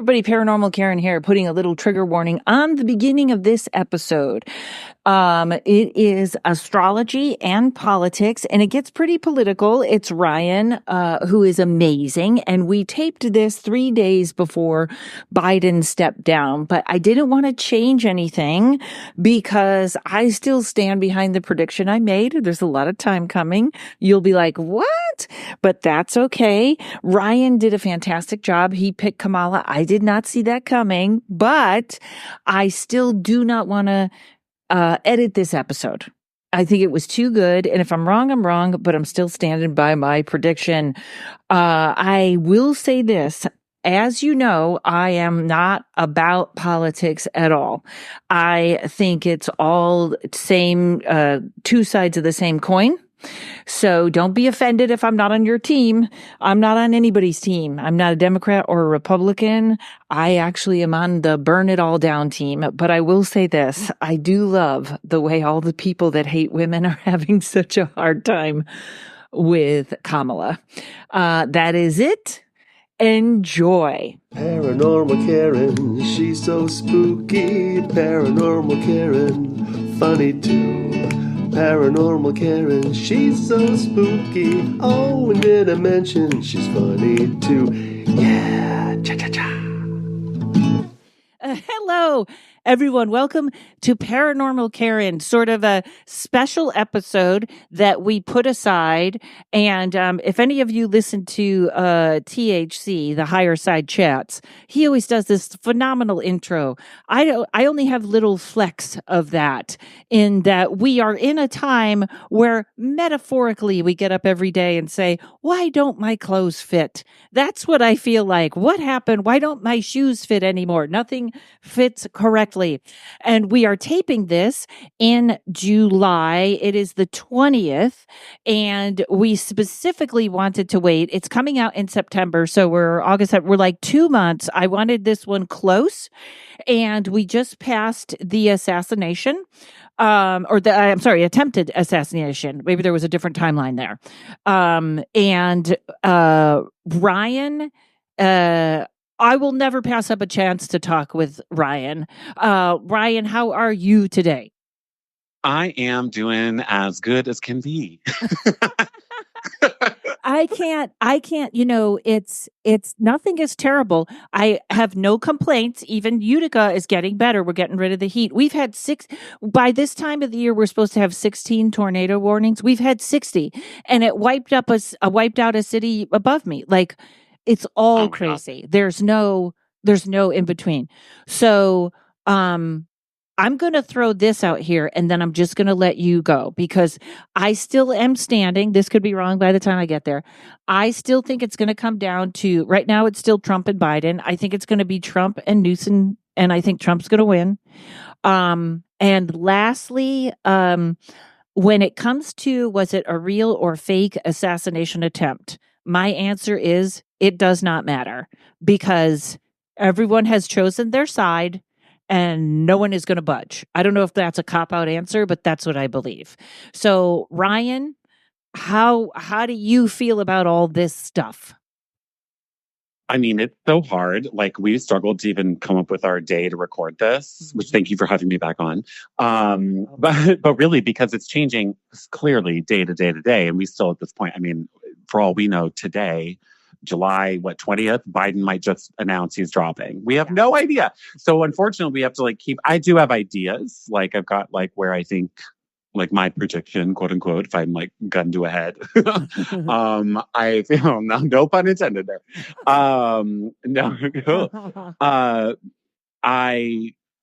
everybody, Paranormal Karen here, putting a little trigger warning on the beginning of this episode. It is astrology and politics, and it gets pretty political. It's Ryan, who is amazing, and we taped this 3 days before Biden stepped down, but I didn't want to change anything because I still stand behind the prediction I made. There's a lot of time coming. You'll be like, what? But that's okay. Ryan did a fantastic job. He picked Kamala. I did not see that coming, but I still do not want to edit this episode. I think it was too good. And if I'm wrong, I'm wrong, but I'm still standing by my prediction. I will say this. As you know, I am not about politics at all. I think it's all same, two sides of the same coin. So don't be offended if I'm not on your team. I'm not on anybody's team. I'm not a Democrat or a Republican. I actually am on the burn it all down team. But I will say this. I do love the way all the people that hate women are having such a hard time with Kamala. That is it. Enjoy. Paranormal Karen, she's so spooky. Paranormal Karen, funny too. Paranormal Karen, she's so spooky. Oh, and did I mention she's funny too? Yeah, cha-cha-cha. Hello, everyone. Welcome to Paranormal Karen, sort of a special episode that we put aside. And if any of you listen to THC, the Higher Side Chats, he always does this phenomenal intro. I only have little flecks of that, in that we are in a time where metaphorically we get up every day and say, why don't my clothes fit? That's what I feel like. What happened? Why don't my shoes fit anymore? Nothing fits correctly. And we are taping this in July. It is the 20th, and we specifically wanted to wait. It's coming out in September, so we're like 2 months. I wanted this one close, and we just passed the assassination. Attempted assassination. Maybe there was a different timeline there. Ryan, I will never pass up a chance to talk with Ryan. Ryan, how are you today? I am doing as good as can be. I can't, it's nothing is terrible. I have no complaints. Even Utica is getting better. We're getting rid of the heat. We've had by this time of the year, we're supposed to have 16 tornado warnings. We've had 60, and it wiped out a city above me. Like, it's all crazy. God. There's no in between. So, I'm going to throw this out here, and then I'm just going to let you go, because I still am standing. This could be wrong by the time I get there. I still think it's going to come down to, right now it's still Trump and Biden. I think it's going to be Trump and Newsom, and I think Trump's going to win. And lastly, when it comes to, was it a real or fake assassination attempt? My answer is, it does not matter, because everyone has chosen their side and no one is going to budge. I don't know if that's a cop-out answer, but that's what I believe. So, Ryan, how do you feel about all this stuff? I mean, it's so hard. Like, we struggled to even come up with our day to record this, which thank you for having me back on. But really, because it's changing clearly day to day to day, and we still at this point, I mean, for all we know today, July 20th, Biden might just announce he's dropping. We have no idea. So unfortunately, we have to I do have ideas. Like, I've got where I think my prediction, quote unquote, if I'm gun to a head. I feel no pun intended there.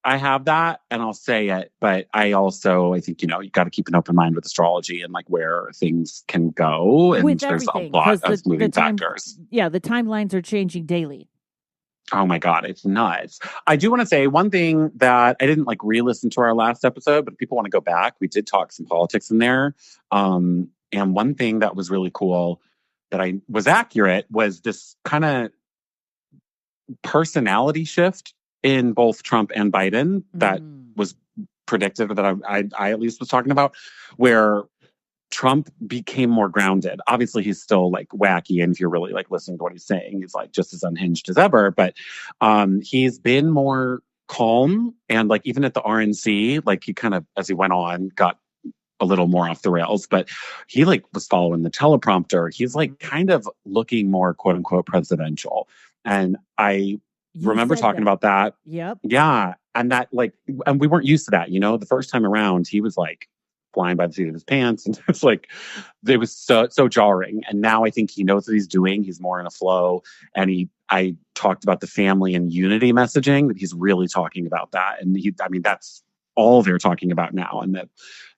I have that, and I'll say it, but I think, you got to keep an open mind with astrology and where things can go. And there's a lot of moving factors. Yeah, the timelines are changing daily. Oh my God, it's nuts. I do want to say one thing that I didn't re-listen to our last episode, but if people want to go back, we did talk some politics in there. And one thing that was really cool that I was accurate was this kind of personality shift in both Trump and Biden that was predicted, that I at least was talking about, where Trump became more grounded. Obviously, he's still like wacky, and if you're really like listening to what he's saying, he's like just as unhinged as ever. But he's been more calm, and like even at the RNC, like he kind of, as he went on, got a little more off the rails. But he like was following the teleprompter. He's like kind of looking more quote unquote presidential, and I remember talking about that. Yep. Yeah, and that like, and we weren't used to that. You know, the first time around, he was like flying by the seat of his pants, and it's like it was so jarring. And now I think he knows what he's doing. He's more in a flow, and I talked about the family and unity messaging, that he's really talking about that, and I mean that's all they're talking about now, and that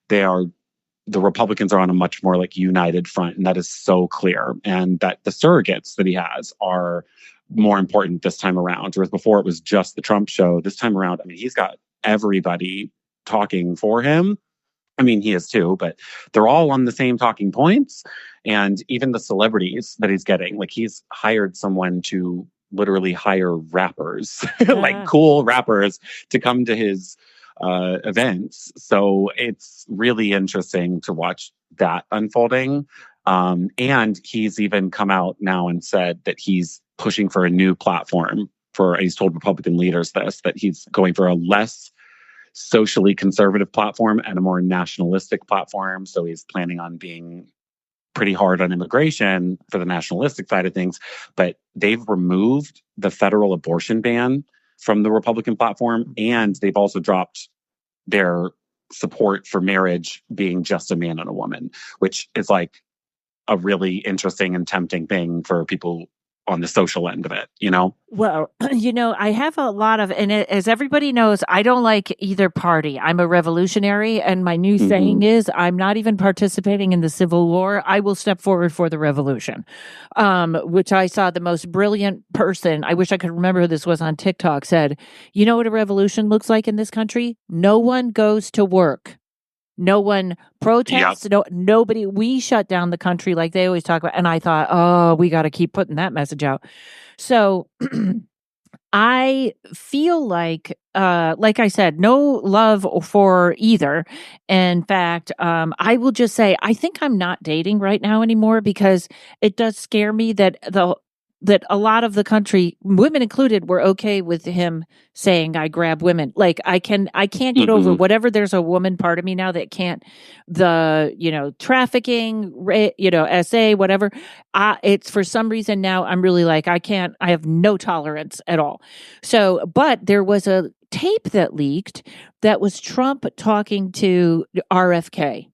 the Republicans are on a much more like united front, and that is so clear. And that the surrogates that he has are more important this time around, whereas before it was just the Trump show. This time around, I mean, he's got everybody talking for him. I mean, he is too, but they're all on the same talking points. And even the celebrities that he's getting, like he's hired someone to literally hire rappers, like cool rappers, to come to his events. So it's really interesting to watch that unfolding. And he's even come out now and said that he's pushing for a new platform he's told Republican leaders that he's going for a less socially conservative platform and a more nationalistic platform. So he's planning on being pretty hard on immigration for the nationalistic side of things. But they've removed the federal abortion ban from the Republican platform, and they've also dropped their support for marriage being just a man and a woman, which is like a really interesting and tempting thing for people on the social end of it, you know? Well, I have a lot of, and as everybody knows, I don't like either party. I'm a revolutionary, and my new saying is, I'm not even participating in the Civil War. I will step forward for the revolution, which I saw the most brilliant person. I wish I could remember who this was on TikTok said, you know what a revolution looks like in this country? No one goes to work. No one protests. Yep. Nobody. We shut down the country like they always talk about. And I thought, oh, we got to keep putting that message out. So I feel like I said, no love for either. In fact, I will just say, I think I'm not dating right now anymore, because it does scare me that a lot of the country, women included, were okay with him saying, I grab women. Like I can't get over whatever. There's a woman part of me now that can't, trafficking, SA, whatever. It's for some reason now I'm really like, I have no tolerance at all. So, but there was a tape that leaked that was Trump talking to RFK.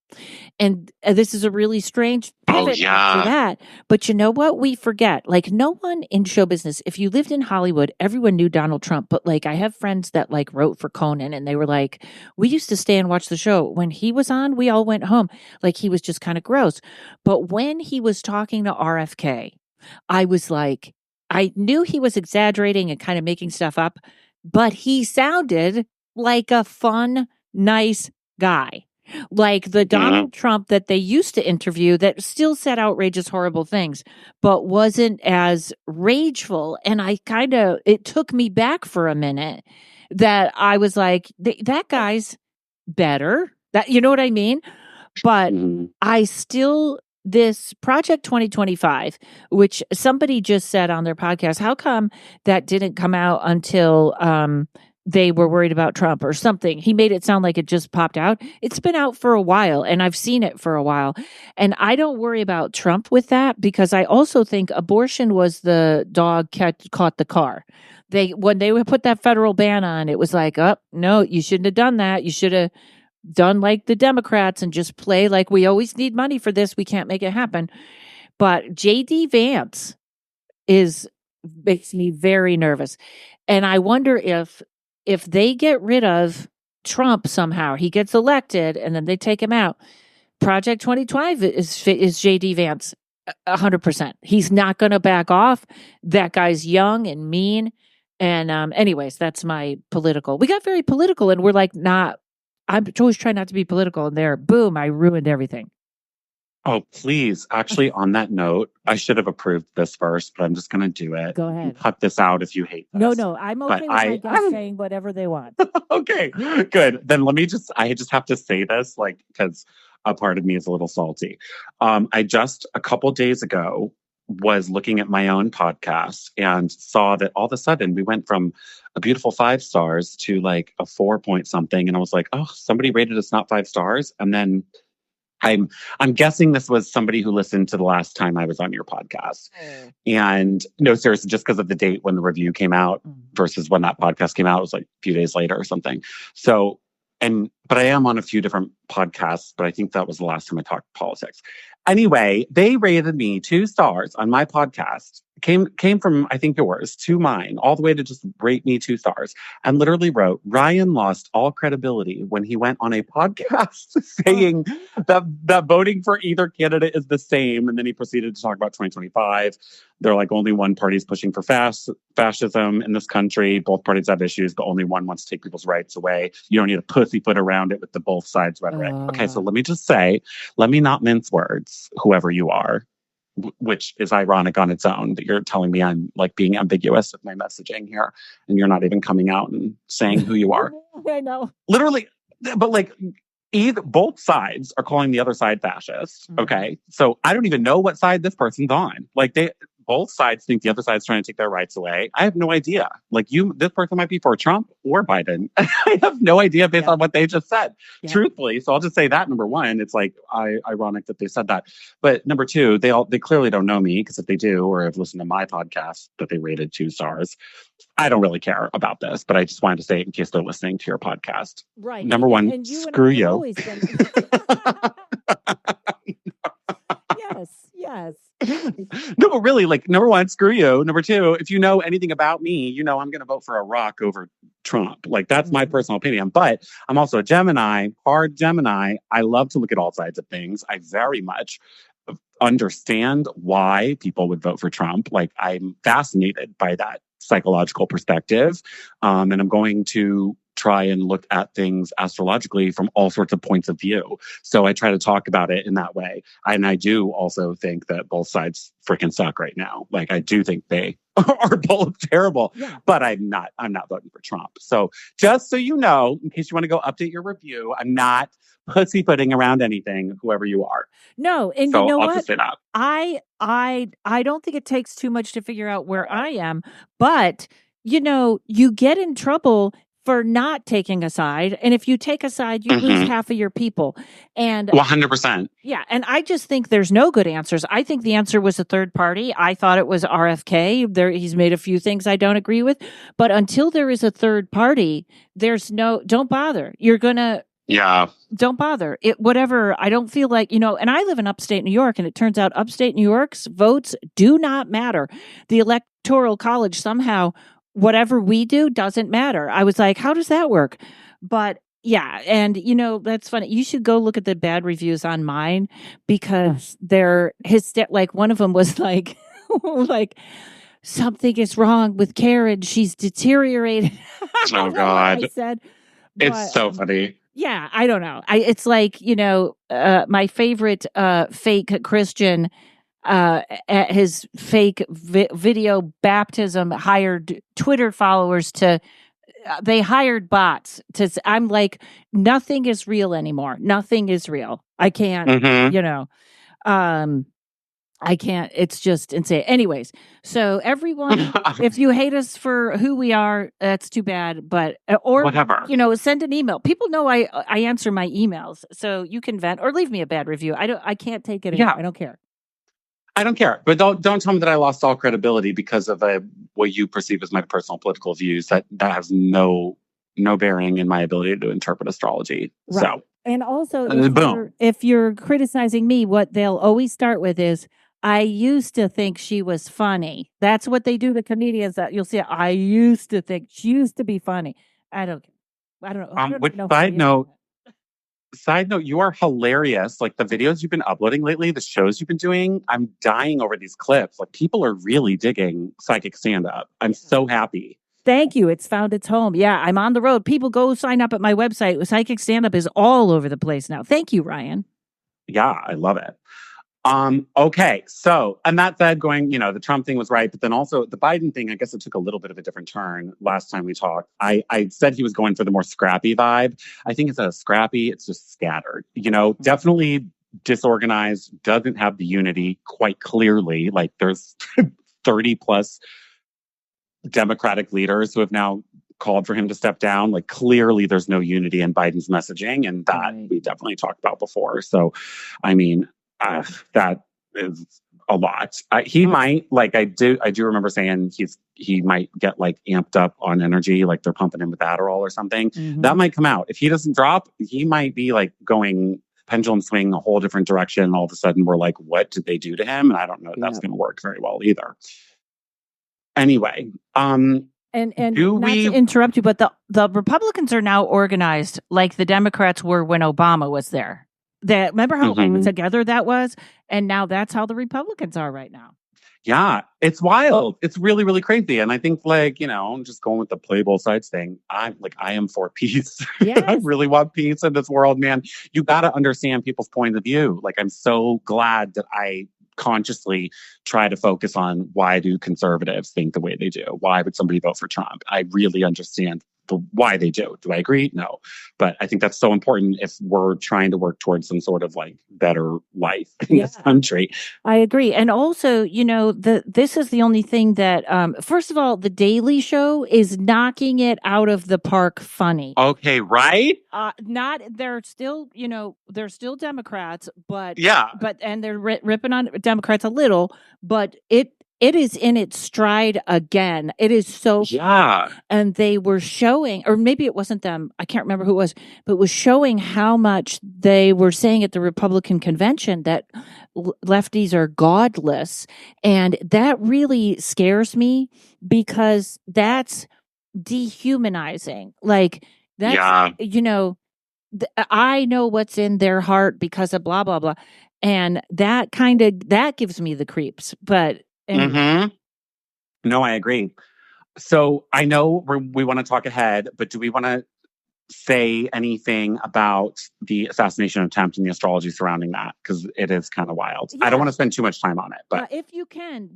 And this is a really strange pivot for that. But you know what? We forget. Like, no one in show business, if you lived in Hollywood, everyone knew Donald Trump. But like, I have friends that like wrote for Conan, and they were like, we used to stay and watch the show. When he was on, we all went home. Like, he was just kind of gross. But when he was talking to RFK, I was like, I knew he was exaggerating and kind of making stuff up, but he sounded like a fun, nice guy. Like the Donald Trump that they used to interview that still said outrageous, horrible things, but wasn't as rageful. And it took me back for a minute that I was like, that guy's better. That, you know what I mean? But I still, this Project 2025, which somebody just said on their podcast, how come that didn't come out until, they were worried about Trump or something? He made it sound like it just popped out. It's been out for a while, and I've seen it for a while. And I don't worry about Trump with that, because I also think abortion was the dog caught the car. When they would put that federal ban on, it was like, oh, no, you shouldn't have done that. You should have done like the Democrats and just play like we always need money for this. We can't make it happen. But JD Vance makes me very nervous. And I wonder if they get rid of Trump somehow, he gets elected and then they take him out, Project 2025 is JD Vance 100%. He's not going to back off. That guy's young and mean. And anyways, that's my political. We got very political, and we're like, I'm always trying not to be political, and there, boom, I ruined everything. Oh, please. Actually, on that note, I should have approved this first, but I'm just going to do it. Go ahead. Cut this out if you hate this. No, I'm okay with my guests saying whatever they want. Okay, good. Then I just have to say this, like, because a part of me is a little salty. I just a couple days ago was looking at my own podcast and saw that all of a sudden we went from a beautiful 5 stars to like a 4 point something. And I was like, oh, somebody rated us not 5 stars. And then I'm guessing this was somebody who listened to the last time I was on your podcast. And no, seriously, just because of the date when the review came out versus when that podcast came out, it was like a few days later or something. So, but I am on a few different podcasts, but I think that was the last time I talked politics. Anyway, they rated me 2 stars on my podcast. Came from, I think, yours to mine, all the way to just rate me 2 stars, and literally wrote, Ryan lost all credibility when he went on a podcast saying that voting for either candidate is the same. And then he proceeded to talk about 2025. They're like, only one party's pushing for fascism in this country. Both parties have issues, but only one wants to take people's rights away. You don't need to pussyfoot around it with the both sides rhetoric. Okay, so let me just say, let me not mince words, whoever you are, which is ironic on its own that you're telling me I'm like being ambiguous with my messaging here, and you're not even coming out and saying who you are. I know. Literally, but like both sides are calling the other side fascist. Okay, so I don't even know what side this person's on. Like both sides think the other side's trying to take their rights away. I have no idea. Like this person might be for Trump or Biden. I have no idea based on what they just said, truthfully. So I'll just say that, number one, it's like ironic that they said that. But number two, they clearly don't know me, because if they do, or have listened to my podcast that they rated 2 stars, I don't really care about this, but I just wanted to say it in case they're listening to your podcast. Right. Number one, and you screw and I you. have always been... Yes. No, but really, like, number one, screw you. Number two, if you know anything about me, you know I'm going to vote for a rock over Trump. Like, that's my personal opinion. But I'm also a Gemini, hard Gemini. I love to look at all sides of things. I very much understand why people would vote for Trump. Like, I'm fascinated by that psychological perspective. And I'm going to try and look at things astrologically from all sorts of points of view. So I try to talk about it in that way. And I do also think that both sides freaking suck right now. Like, I do think they are both terrible, but I'm not voting for Trump. So just so you know, in case you want to go update your review, I'm not pussyfooting around anything, whoever you are. No, and so you know I'll what? Just say that. I don't think it takes too much to figure out where I am, but you get in trouble for not taking a side. And if you take a side, you lose half of your people. And 100%. Yeah. And I just think there's no good answers. I think the answer was a third party. I thought it was RFK. He's made a few things I don't agree with. But until there is a third party, don't bother. You're going to... Yeah. Don't bother. Whatever. I don't feel like, and I live in upstate New York, and it turns out upstate New York's votes do not matter. The Electoral College somehow, whatever we do doesn't matter. I was like, how does that work? But yeah. And that's funny. You should go look at the bad reviews on mine, because like one of them was like, like, something is wrong with Karen. She's deteriorated. Oh God. I said, it's so funny. Yeah, I don't know. It's like, my favorite fake Christian at his fake video baptism hired Twitter followers they hired bots I'm like, nothing is real anymore. Nothing is real. I can't, I can't. It's just insane. Anyways, so everyone, if you hate us for who we are, that's too bad. But or whatever, send an email. People know I answer my emails, so you can vent or leave me a bad review. I can't take it. I don't care. I don't care. But don't tell me that I lost all credibility because of what you perceive as my personal political views. That has no bearing in my ability to interpret astrology. Right. So, and also, boom. If you're criticizing me, what they'll always start with is, I used to think she was funny. That's what they do to comedians. That you'll see. I used to think she used to be funny. I don't know. Side note, you are hilarious. Like, the videos you've been uploading lately, the shows you've been doing, I'm dying over these clips. Like, people are really digging psychic stand-up. I'm so happy. Thank you. It's found its home. Yeah, I'm on the road. People go sign up at my website. Psychic stand-up is all over the place now. Thank you, Ryan. Yeah, I love it. Okay. So, and that said, going, the Trump thing was right, but then also the Biden thing, I guess it took a little bit of a different turn last time we talked. I said he was going for the more scrappy vibe. I think it's a scrappy, it's just scattered, definitely disorganized, doesn't have the unity quite clearly. Like there's 30 plus Democratic leaders who have now called for him to step down. Like clearly there's no unity in Biden's messaging, and that we definitely talked about before. So, I mean, that is a lot. He might, like I do remember saying he might get like amped up on energy, like they're pumping him with Adderall or something. That might come out. If he doesn't drop, he might be like going pendulum swing a whole different direction. And all of a sudden we're like, what did they do to him? And I don't know if that's going to work very well either. Anyway, and not to interrupt you, but the Republicans are now organized like the Democrats were when Obama was there. Remember how together that was? And now that's how the Republicans are right now. Yeah, it's wild. It's really, really crazy. And I think just going with the play both sides thing, I am for peace. Yes. I really want peace in this world, man. You got to understand people's point of view. Like, I'm so glad that I consciously try to focus on why do conservatives think the way they do? Why would somebody vote for Trump? I really understand why they do. Do I agree? No. But I think that's so important if we're trying to work towards some sort of like better life in this country. I agree. And also, this is the only thing that, first of all, The Daily Show is knocking it out of the park funny. Okay, right? They're still Democrats, but and they're ripping on Democrats a little, but it is in its stride again. It is so... Yeah. And they were showing, or maybe it wasn't them, I can't remember who it was, but was showing how much they were saying at the Republican convention that lefties are godless. And that really scares me because that's dehumanizing. Like, that's, I know what's in their heart because of blah, blah, blah. And that gives me the creeps. But anyway. No, I agree. So I know we want to talk ahead, but do we want to say anything about the assassination attempt and the astrology surrounding that? Because it is kind of wild. Yeah. I don't want to spend too much time on it, but if you can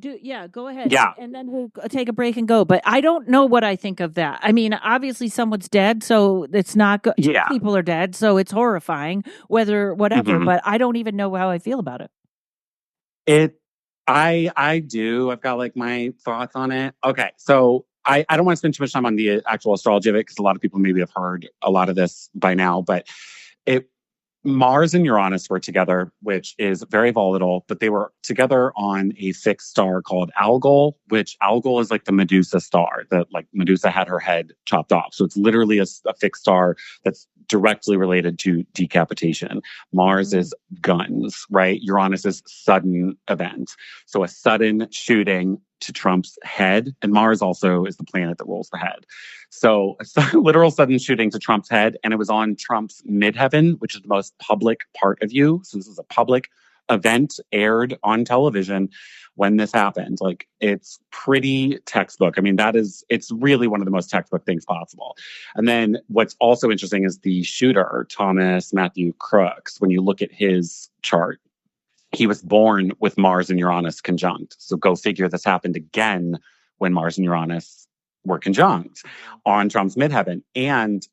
go ahead. Yeah. And then we'll take a break and go. But I don't know what I think of that. I mean, obviously someone's dead, so it's not good. Yeah. People are dead, so it's horrifying, whatever, but I don't even know how I feel about it. I do. I've got like my thoughts on it. Okay. So I don't want to spend too much time on the actual astrology of it because a lot of people maybe have heard a lot of this by now, but Mars and Uranus were together, which is very volatile, but they were together on a fixed star called Algol, which Algol is like the Medusa star that like Medusa had her head chopped off. So it's literally a fixed star that's directly related to decapitation. Mars is guns, right? Uranus is sudden event. So a sudden shooting to Trump's head, and Mars also is the planet that rules the head. So a literal sudden shooting to Trump's head, and it was on Trump's midheaven, which is the most public part of you. So this is a public event aired on television when this happened. Like, it's pretty textbook. I mean, it's really one of the most textbook things possible. And then what's also interesting is the shooter, Thomas Matthew Crooks. When you look at his chart, he was born with Mars and Uranus conjunct. So go figure, this happened again when Mars and Uranus were conjunct on Trump's midheaven. And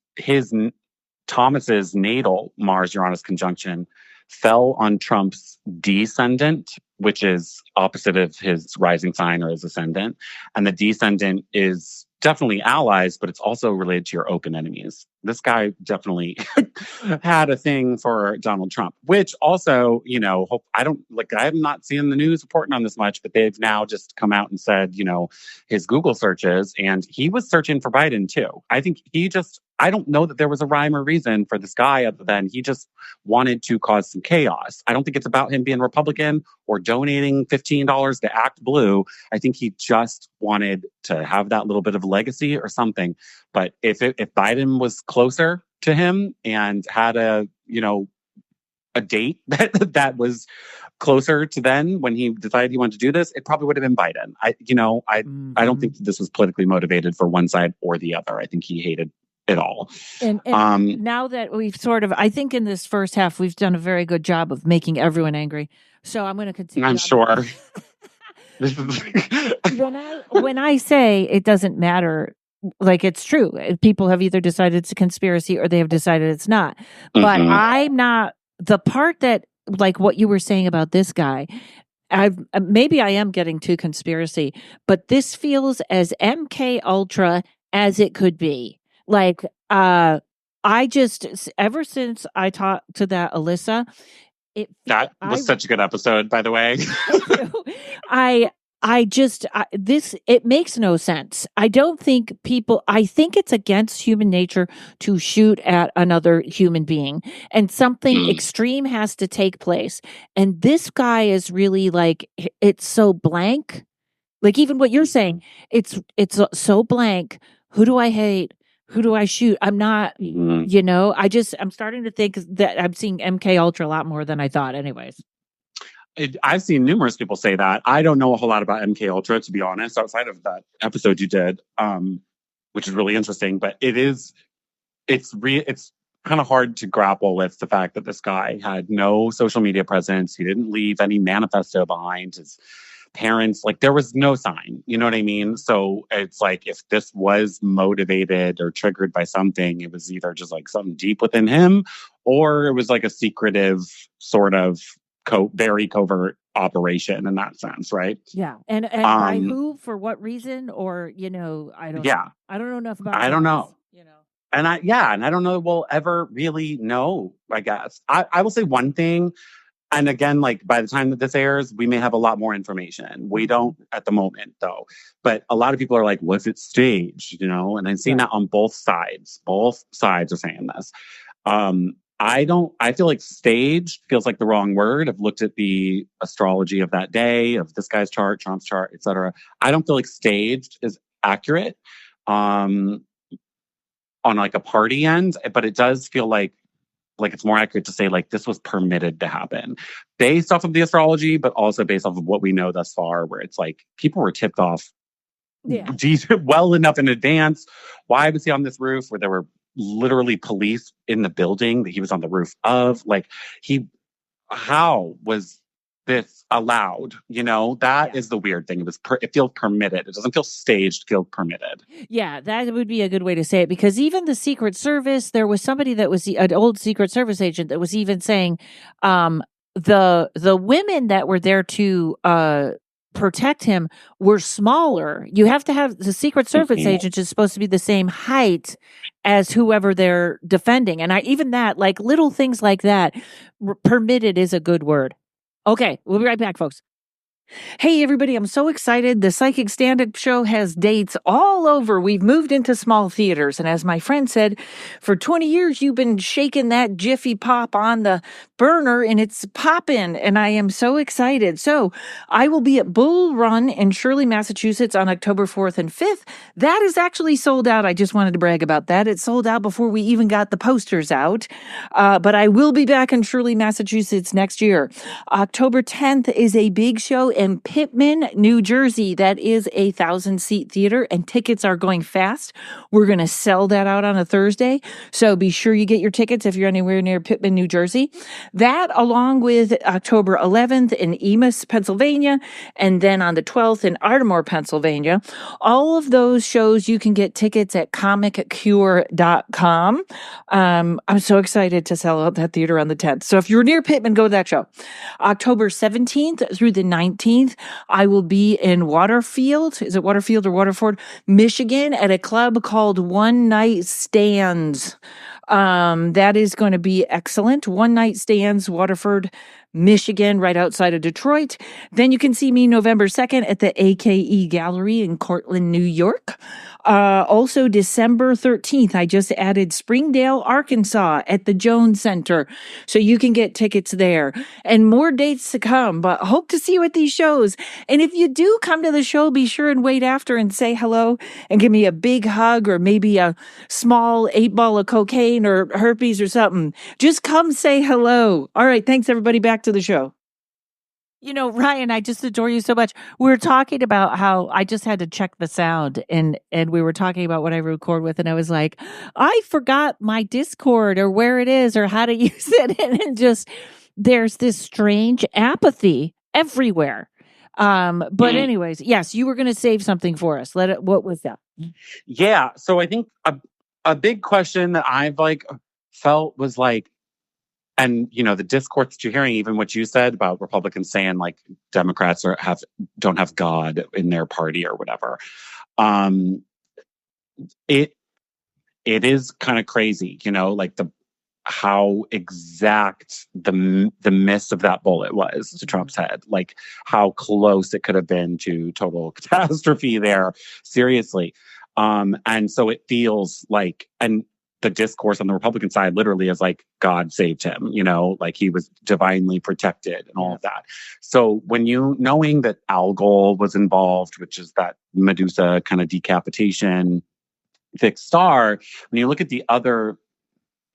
Thomas's natal Mars-Uranus conjunction fell on Trump's descendant, which is opposite of his rising sign or his ascendant. And the descendant is definitely allies, but it's also related to your open enemies. This guy definitely had a thing for Donald Trump, which also, I'm not seeing the news reporting on this much, but they've now just come out and said, his Google searches, and he was searching for Biden too. I think I don't know that there was a rhyme or reason for this guy other than he just wanted to cause some chaos. I don't think it's about him being Republican or donating $15 to Act Blue. I think he just wanted to have that little bit of legacy or something. But if Biden was closer to him and had a date that was closer to then when he decided he wanted to do this, it probably would have been Biden. I don't think that this was politically motivated for one side or the other. I think he hated it all. And now that we've I think in this first half, we've done a very good job of making everyone angry. So I'm going to continue. I'm sure. When I say it doesn't matter, like it's true. People have either decided it's a conspiracy or they have decided it's not. But I'm not the part that, like what you were saying about this guy. Maybe I am getting too conspiracy, but this feels as MK Ultra as it could be. Like, I just ever since I talked to that Alyssa, that was such a good episode, by the way. It makes no sense. I think it's against human nature to shoot at another human being, and something extreme has to take place. And this guy is really like, it's so blank. Like even what you're saying, it's so blank. Who do I hate? Who do I shoot? I'm not, I'm starting to think that I'm seeing MK Ultra a lot more than I thought anyways. I've seen numerous people say that. I don't know a whole lot about MK Ultra, to be honest, outside of that episode you did, which is really interesting. But it's kind of hard to grapple with the fact that this guy had no social media presence. He didn't leave any manifesto behind. His parents, like there was no sign, you know what I mean? So it's like, if this was motivated or triggered by something, it was either just like something deep within him, or it was like a secretive sort of very covert operation in that sense, right? Yeah. And by who, for what reason, or I don't know. I don't know enough about I don't know. And I don't know that we'll ever really know, I guess. I will say one thing. And again, like by the time that this airs, we may have a lot more information. We don't at the moment, though. But a lot of people are like, was it staged? And I've seen that on both sides. Both sides are saying this. I feel like staged feels like the wrong word. I've looked at the astrology of that day, of this guy's chart, Trump's chart, etc. I don't feel like staged is accurate on like a party end, but it does feel like it's more accurate to say like this was permitted to happen based off of the astrology, but also based off of what we know thus far, where it's like people were tipped off well enough in advance. Why was he on this roof where there were literally police in the building that he was on the roof of? Like how was this allowed? That is the weird thing. It feels permitted. It doesn't feel staged. It feels permitted. Yeah, that would be a good way to say it, because even the Secret Service, there was somebody that was an old Secret Service agent that was even saying, the women that were there to protect him were smaller. You have to have the Secret Service agent is supposed to be the same height as whoever they're defending. And even that, like little things like that, permitted is a good word. Okay, we'll be right back, folks. Hey, everybody, I'm so excited. The Psychic Stand-Up Show has dates all over. We've moved into small theaters. And as my friend said, for 20 years, you've been shaking that Jiffy Pop on the burner and it's popping. And I am so excited. So I will be at Bull Run in Shirley, Massachusetts on October 4th and 5th. That is actually sold out. I just wanted to brag about that. It sold out before we even got the posters out. But I will be back in Shirley, Massachusetts next year. October 10th is a big show in Pittman, New Jersey. That is a 1,000-seat theater, and tickets are going fast. We're going to sell that out on a Thursday, so be sure you get your tickets if you're anywhere near Pittman, New Jersey. That, along with October 11th in Emus, Pennsylvania, and then on the 12th in Ardmore, Pennsylvania. All of those shows, you can get tickets at comiccure.com. I'm so excited to sell out that theater on the 10th. So if you're near Pittman, go to that show. October 17th through the 19th, I will be in Waterfield. Is it Waterfield or Waterford, Michigan, at a club called One Night Stands. That is going to be excellent. One Night Stands, Waterford, Michigan, right outside of Detroit. Then you can see me November 2nd at the AKE Gallery in Cortland, New York. Also December 13th, I just added Springdale, Arkansas at the Jones Center. So you can get tickets there, and more dates to come, but hope to see you at these shows. And if you do come to the show, be sure and wait after and say hello and give me a big hug, or maybe a small 8-ball of cocaine or herpes or something. Just come say hello. All right. Thanks everybody. Back to the show. Ryan, I just adore you so much. We were talking about how I just had to check the sound, and we were talking about what I record with, and I was like, I forgot my Discord or where it is or how to use it, and just there's this strange apathy everywhere. But anyways, yes, you were going to save something for us. What was that? Yeah, so I think a big question that I've felt was and the discourse that you're hearing, even what you said about Republicans saying Democrats don't have God in their party or whatever. It is kind of crazy, how exact the miss of that bullet was to Trump's head, how close it could have been to total catastrophe there. Seriously. And so it feels and the discourse on the Republican side literally is God saved him, he was divinely protected and all of that. So when knowing that Algol was involved, which is that Medusa kind of decapitation fixed star, when you look at the other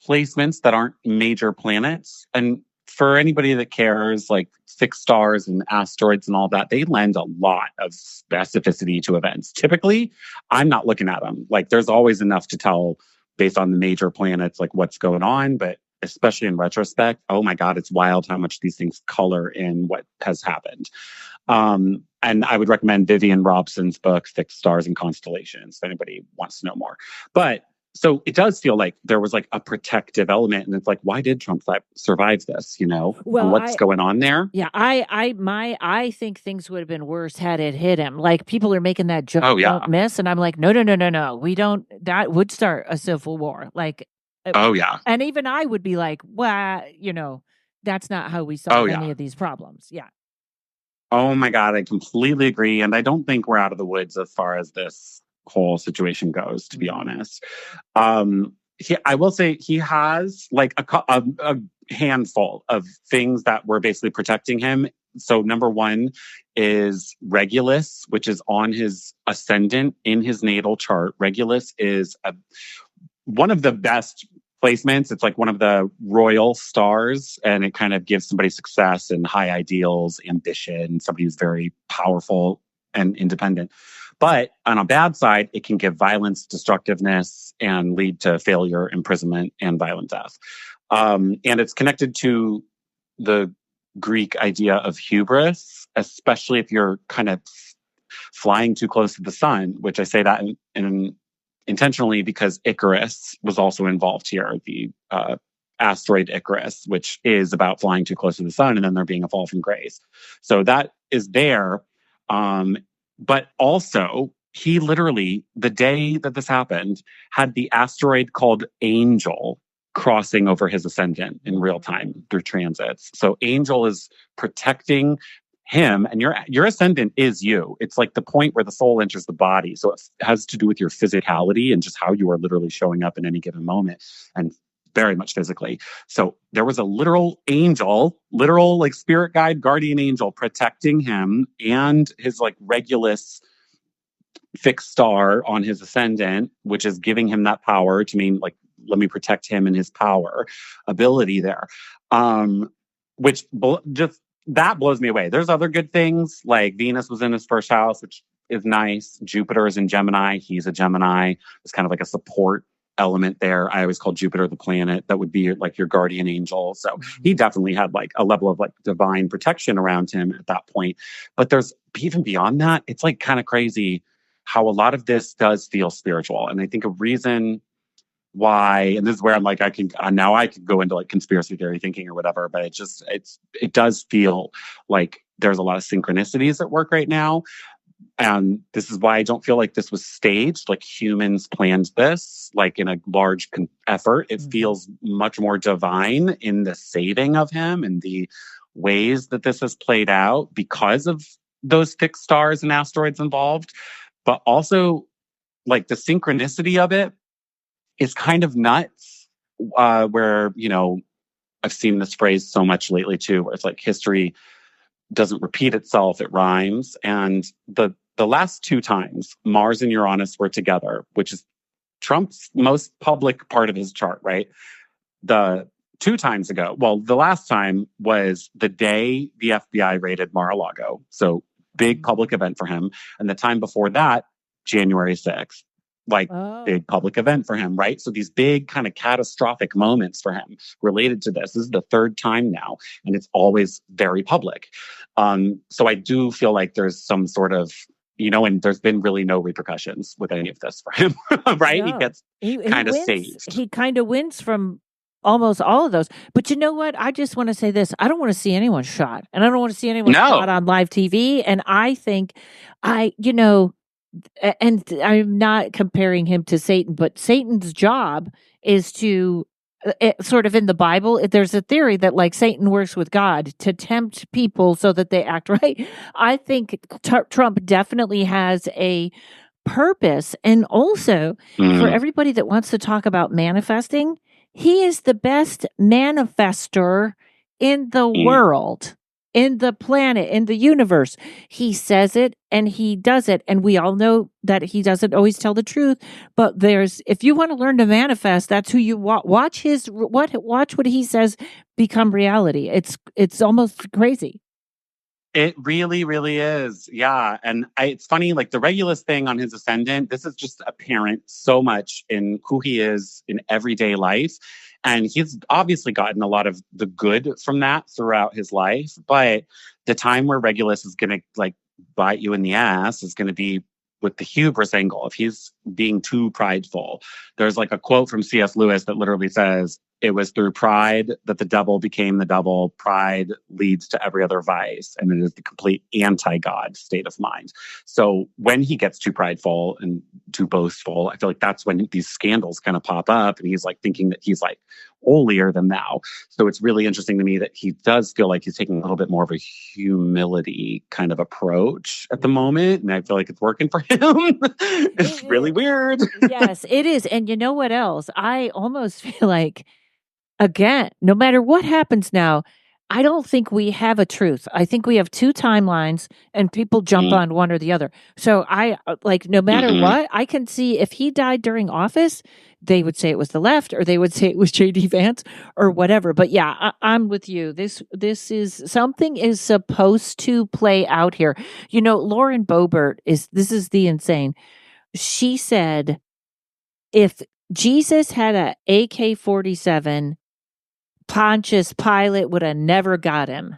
placements that aren't major planets, and for anybody that cares, fixed stars and asteroids and all that, they lend a lot of specificity to events. Typically, I'm not looking at them. There's always enough to tell based on the major planets, what's going on, but especially in retrospect, oh my God, it's wild how much these things color in what has happened. And I would recommend Vivian Robson's book, Fixed Stars and Constellations, if anybody wants to know more. But so it does feel like there was a protective element, and it's why did Trump survive this? Well, what's going on there? Yeah, I think things would have been worse had it hit him. People are making that joke, Oh, yeah. Don't miss, and I'm like, no, we don't. That would start a civil war. Oh yeah, and even I would be like, well, that's not how we solve any of these problems. Yeah. Oh my God, I completely agree, and I don't think we're out of the woods as far as this whole situation goes, to be honest. I will say he has a handful of things that were basically protecting him. So number one is Regulus, which is on his ascendant in his natal chart. Regulus is one of the best placements. It's one of the royal stars, and it kind of gives somebody success and high ideals, ambition, somebody who's very powerful and independent. But on a bad side, it can give violence, destructiveness, and lead to failure, imprisonment, and violent death. And it's connected to the Greek idea of hubris, especially if you're kind of flying too close to the sun, which I say that in intentionally because Icarus was also involved here, the asteroid Icarus, which is about flying too close to the sun and then there being a fall from grace. So that is there. But also, he literally, the day that this happened, had the asteroid called Angel crossing over his ascendant in real time through transits. So Angel is protecting him, and your ascendant is you. It's the point where the soul enters the body. So it has to do with your physicality and just how you are literally showing up in any given moment, and very much physically. So there was a literal angel, spirit guide, guardian angel protecting him and his Regulus fixed star on his ascendant, which is giving him that power to mean let me protect him and his power ability there. Which just that blows me away. There's other good things, Venus was in his first house, which is nice. Jupiter is in Gemini. He's a Gemini. It's kind of a support element there. I always call Jupiter the planet that would be your guardian angel. So he definitely had a level of divine protection around him at that point. But there's even beyond that, it's kind of crazy how a lot of this does feel spiritual. And I think a reason why, and this is where I'm I could go into conspiracy theory thinking or whatever, but it does feel like there's a lot of synchronicities at work right now. And this is why I don't feel like this was staged, humans planned this, in a large effort. It feels much more divine in the saving of him and the ways that this has played out because of those fixed stars and asteroids involved. But also, the synchronicity of it is kind of nuts, where, I've seen this phrase so much lately too, where it's history doesn't repeat itself, it rhymes. And the last two times Mars and Uranus were together, which is Trump's most public part of his chart, right? The two times ago. Well, the last time was the day the FBI raided Mar-a-Lago. So big public event for him. And the time before that, January 6th. Like big public event for him, right? So these big kind of catastrophic moments for him related to this. This is the third time now, and it's always very public. So I do feel like there's some sort of, and there's been really no repercussions with any of this for him, right? No. He gets kind of saved. He kind of wins from almost all of those. But you know what? I just want to say this. I don't want to see anyone shot. And I don't want to see anyone shot on live TV. And I think and I'm not comparing him to Satan, but Satan's job is to sort of in the Bible, there's a theory that like Satan works with God to tempt people so that they act right. I think Trump definitely has a purpose. And also for everybody that wants to talk about manifesting, he is the best manifester in the world, in the planet, in the universe. He says it and he does it. And we all know that he doesn't always tell the truth. But if you want to learn to manifest, that's who you watch what he says become reality. It's almost crazy. It really, really is. Yeah. And it's funny, like the Regulus thing on his ascendant, this is just apparent so much in who he is in everyday life. And he's obviously gotten a lot of the good from that throughout his life. But the time where Regulus is going to like bite you in the ass is going to be with the hubris angle. If he's being too prideful, there's like a quote from C.S. Lewis that literally says, "It was through pride that the devil became the devil. Pride leads to every other vice, and it is the complete anti-God state of mind." So when he gets too prideful and too boastful, I feel like that's when these scandals kind of pop up, and he's like thinking that he's like holier than thou. So it's really interesting to me that he does feel like he's taking a little bit more of a humility kind of approach at the moment, and I feel like it's working for him. It's really weird. Yes, it is. And you know what else? I almost feel like, again, no matter what happens now, I don't think we have a truth. I think we have two timelines and people jump on one or the other. So I like, no matter what, I can see if he died during office, they would say it was the left or they would say it was JD Vance or whatever. But yeah, I'm with you. This is something is supposed to play out here. Lauren Boebert this is the insane. She said, if Jesus had a AK-47, Pontius Pilate would have never got him.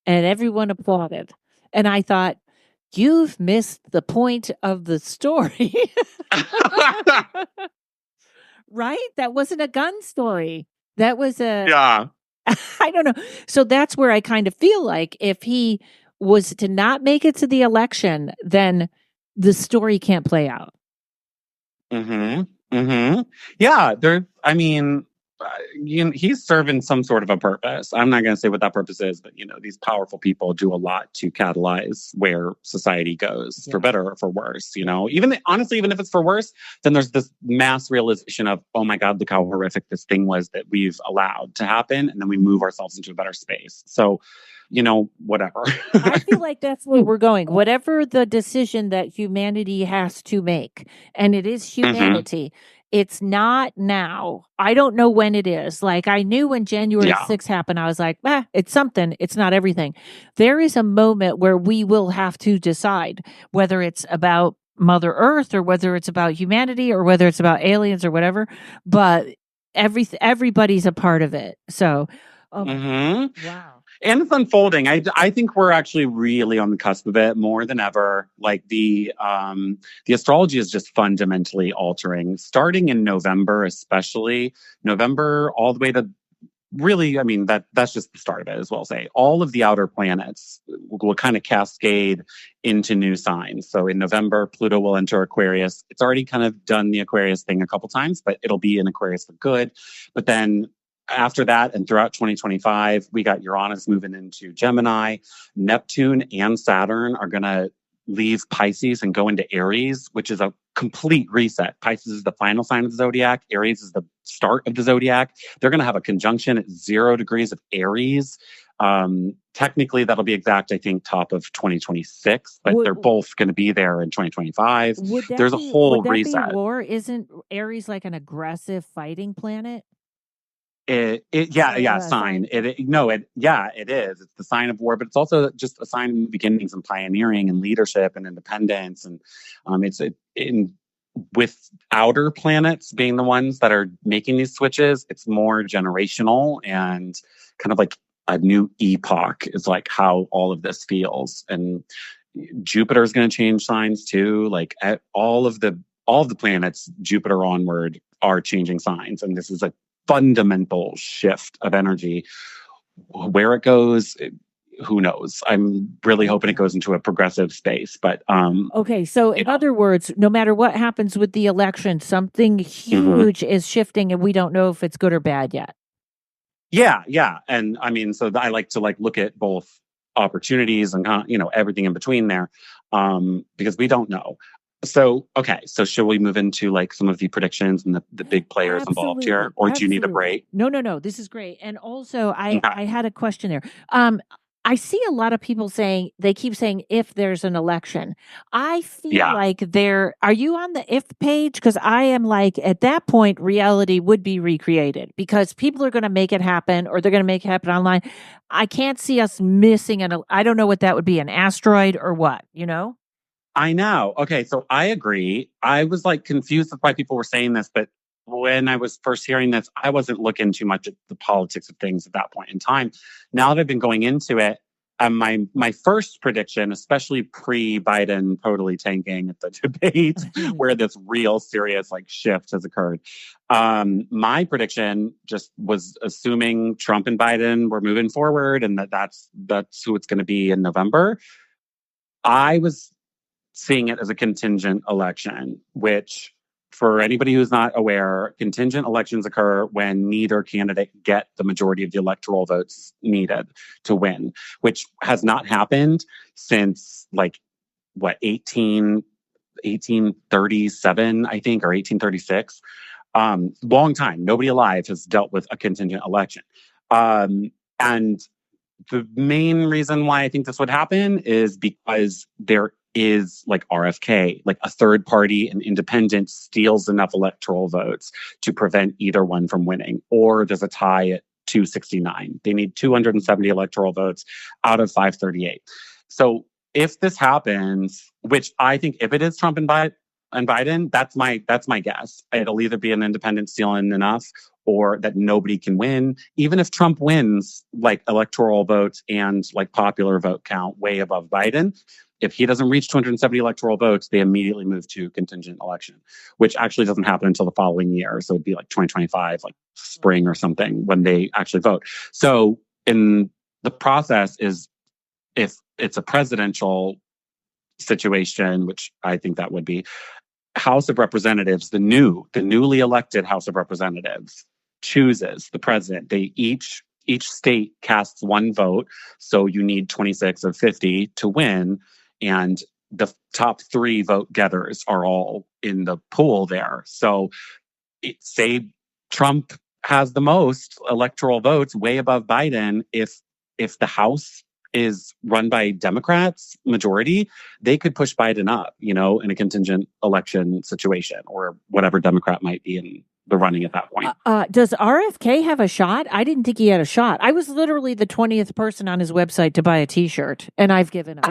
And everyone applauded. And I thought, you've missed the point of the story. Right? That wasn't a gun story. That was Yeah. I don't know. So that's where I kind of feel like if he was to not make it to the election, then the story can't play out. Yeah. He's serving some sort of a purpose. I'm not going to say what that purpose is, but these powerful people do a lot to catalyze where society goes, for better or for worse. Honestly, even if it's for worse, then there's this mass realization of, oh my God, look how horrific this thing was that we've allowed to happen, and then we move ourselves into a better space. So, whatever. I feel like that's where we're going. Whatever the decision that humanity has to make, and it is humanity. It's not now. I don't know when it is. Like I knew when January 6th happened, I was like, it's something. It's not everything. There is a moment where we will have to decide whether it's about Mother Earth or whether it's about humanity or whether it's about aliens or whatever. But everybody's a part of it. So, wow. And it's unfolding. I think we're actually really on the cusp of it more than ever. Like the astrology is just fundamentally altering, starting in November, especially November all the way to really. I mean that's just the start of it, as well. Say all of the outer planets will kind of cascade into new signs. So in November, Pluto will enter Aquarius. It's already kind of done the Aquarius thing a couple times, but it'll be in Aquarius for good. But then after that and throughout 2025, we got Uranus moving into Gemini. Neptune and Saturn are going to leave Pisces and go into Aries, which is a complete reset. Pisces is the final sign of the zodiac. Aries is the start of the zodiac. They're going to have a conjunction at 0 degrees of Aries. Technically, that'll be exact, I think, top of 2026, but they're both going to be there in 2025. There's a whole reset. War? Isn't Aries like an aggressive fighting planet? Sign. It is. It's the sign of war, but it's also just a sign of beginnings and pioneering and leadership and independence. And with outer planets being the ones that are making these switches, it's more generational and kind of like a new epoch is like how all of this feels. And Jupiter is going to change signs too. Like all of the planets, Jupiter onward, are changing signs, and this is a fundamental shift of energy. Where it goes, who knows? I'm really hoping it goes into a progressive space. But okay, so in other words, no matter what happens with the election, something huge is shifting, and we don't know if it's good or bad yet. Yeah, and I mean, so I like to look at both opportunities and everything in between there, because we don't know. So okay, so should we move into some of the predictions and the big players involved here, or do you need a break? No, this is great. And also, I had a question there. I see a lot of people saying, they keep saying, if there's an election. I feel like are you on the if page? Because I am at that point, reality would be recreated because people are going to make it happen, or they're going to make it happen online. I can't see us missing I don't know what that would be, an asteroid or what, I know. Okay, so I agree. I was confused with why people were saying this, but when I was first hearing this, I wasn't looking too much at the politics of things at that point in time. Now that I've been going into it, my first prediction, especially pre-Biden totally tanking at the debate, where this real serious shift has occurred. My prediction just was assuming Trump and Biden were moving forward, and that's who it's going to be in November. I was seeing it as a contingent election, which, for anybody who's not aware, contingent elections occur when neither candidate get the majority of the electoral votes needed to win, which has not happened since 1837, I think, or 1836. Long time. Nobody alive has dealt with a contingent election. And the main reason why I think this would happen is because there is RFK, a third party, an independent, steals enough electoral votes to prevent either one from winning, or there's a tie at 269. They need 270 electoral votes out of 538. So if this happens, which I think if it is Trump and Biden, that's my guess. It'll either be an independent stealing enough, or that nobody can win. Even if Trump wins electoral votes and popular vote count way above Biden, if he doesn't reach 270 electoral votes, they immediately move to contingent election, which actually doesn't happen until the following year. So it'd be 2025, spring or something, when they actually vote. So in the process is, if it's a presidential situation, which I think that would be, House of Representatives, the newly elected House of Representatives chooses the president. They each state casts one vote. So you need 26 of 50 to win. And the top three vote getters are all in the pool there. So say Trump has the most electoral votes, way above Biden. If the House is run by Democrats majority, they could push Biden up, in a contingent election situation, or whatever Democrat might be in the running at that point. Does RFK have a shot? I didn't think he had a shot. I was literally the 20th person on his website to buy a t-shirt, and I've given up.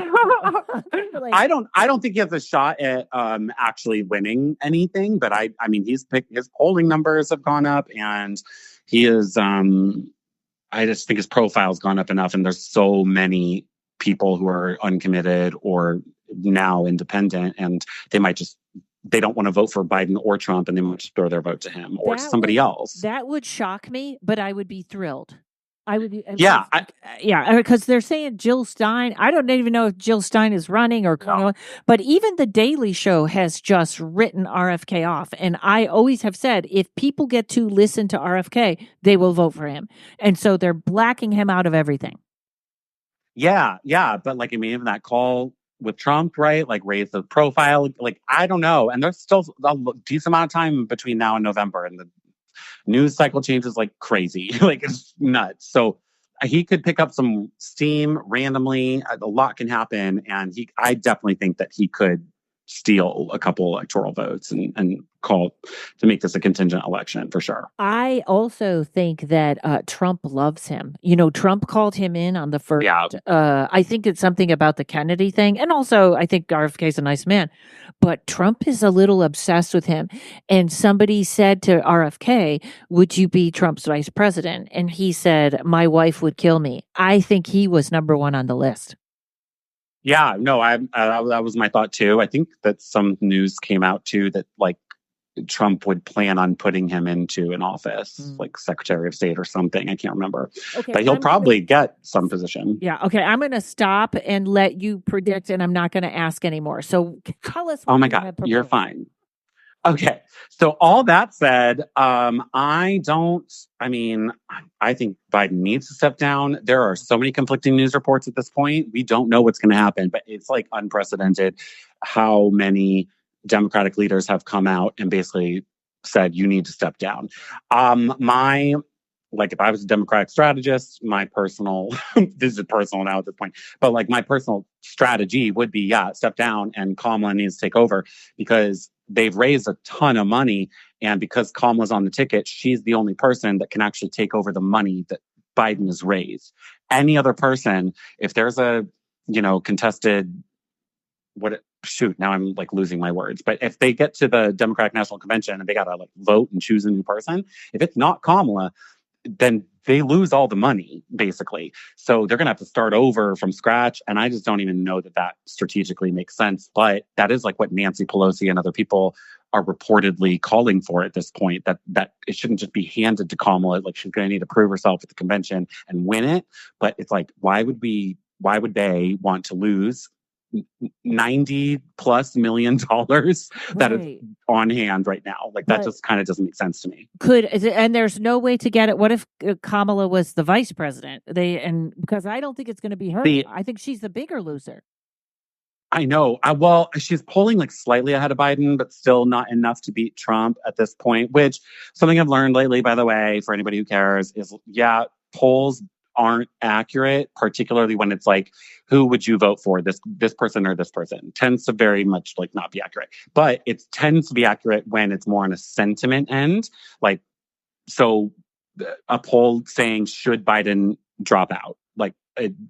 I don't think he has a shot at actually winning anything, but I mean, his polling numbers have gone up, and he is I just think his profile's gone up enough, and there's so many people who are uncommitted or now independent, and they don't want to vote for Biden or Trump, and they might just throw their vote to him or somebody else. That would shock me, but I would be thrilled. I would be, because they're saying Jill Stein. I don't even know if Jill Stein is running or, but even the Daily Show has just written RFK off. And I always have said, if people get to listen to RFK, they will vote for him. And so they're blacking him out of everything. Yeah. But even that call with Trump, right? Raise the profile. I don't know. And there's still a decent amount of time between now and November, and the news cycle changes like crazy. It's nuts. So he could pick up some steam randomly. A lot can happen. And I definitely think that he could steal a couple electoral votes and call to make this a contingent election for sure. I also think that Trump loves him. Trump called him in on the first. Yeah. I think it's something about the Kennedy thing. And also, I think RFK is a nice man. But Trump is a little obsessed with him. And somebody said to RFK, would you be Trump's vice president? And he said, my wife would kill me. I think he was number one on the list. Yeah, no, that was my thought too. I think that some news came out too that like Trump would plan on putting him into an office, like Secretary of State or something. I can't remember. Okay, but he'll probably get some position. Yeah. Okay. I'm going to stop and let you predict, and I'm not going to ask anymore. So tell us. Oh my God, you're fine. Okay. So all that said, I think Biden needs to step down. There are so many conflicting news reports at this point. We don't know what's going to happen, but it's like unprecedented how many Democratic leaders have come out and basically said, you need to step down. If I was a Democratic strategist, my personal, this is personal now at this point, but like my personal strategy would be, step down and Kamala needs to take over because they've raised a ton of money. And because Kamala's on the ticket, she's the only person that can actually take over the money that Biden has raised. Any other person, if there's a, contested, now I'm like losing my words, but if they get to the Democratic National Convention and they got to like vote and choose a new person, if it's not Kamala, then they lose all the money, basically. So they're going to have to start over from scratch. And I just don't even know that strategically makes sense. But that is like what Nancy Pelosi and other people are reportedly calling for at this point, that it shouldn't just be handed to Kamala. Like she's going to need to prove herself at the convention and win it. But it's like, why would they want to lose $90+ million that is on hand right now? Like that just kind of doesn't make sense to me. And there's no way to get it. What if Kamala was the vice president? Because I don't think it's going to be her. I think she's the bigger loser. I know. Well, she's polling like slightly ahead of Biden, but still not enough to beat Trump at this point, which something I've learned lately, by the way, for anybody who cares, is polls aren't accurate, particularly when it's like, who would you vote for, this person or this person? Tends to very much like not be accurate. But it tends to be accurate when it's more on a sentiment end. Like, so a poll saying, should Biden drop out? Like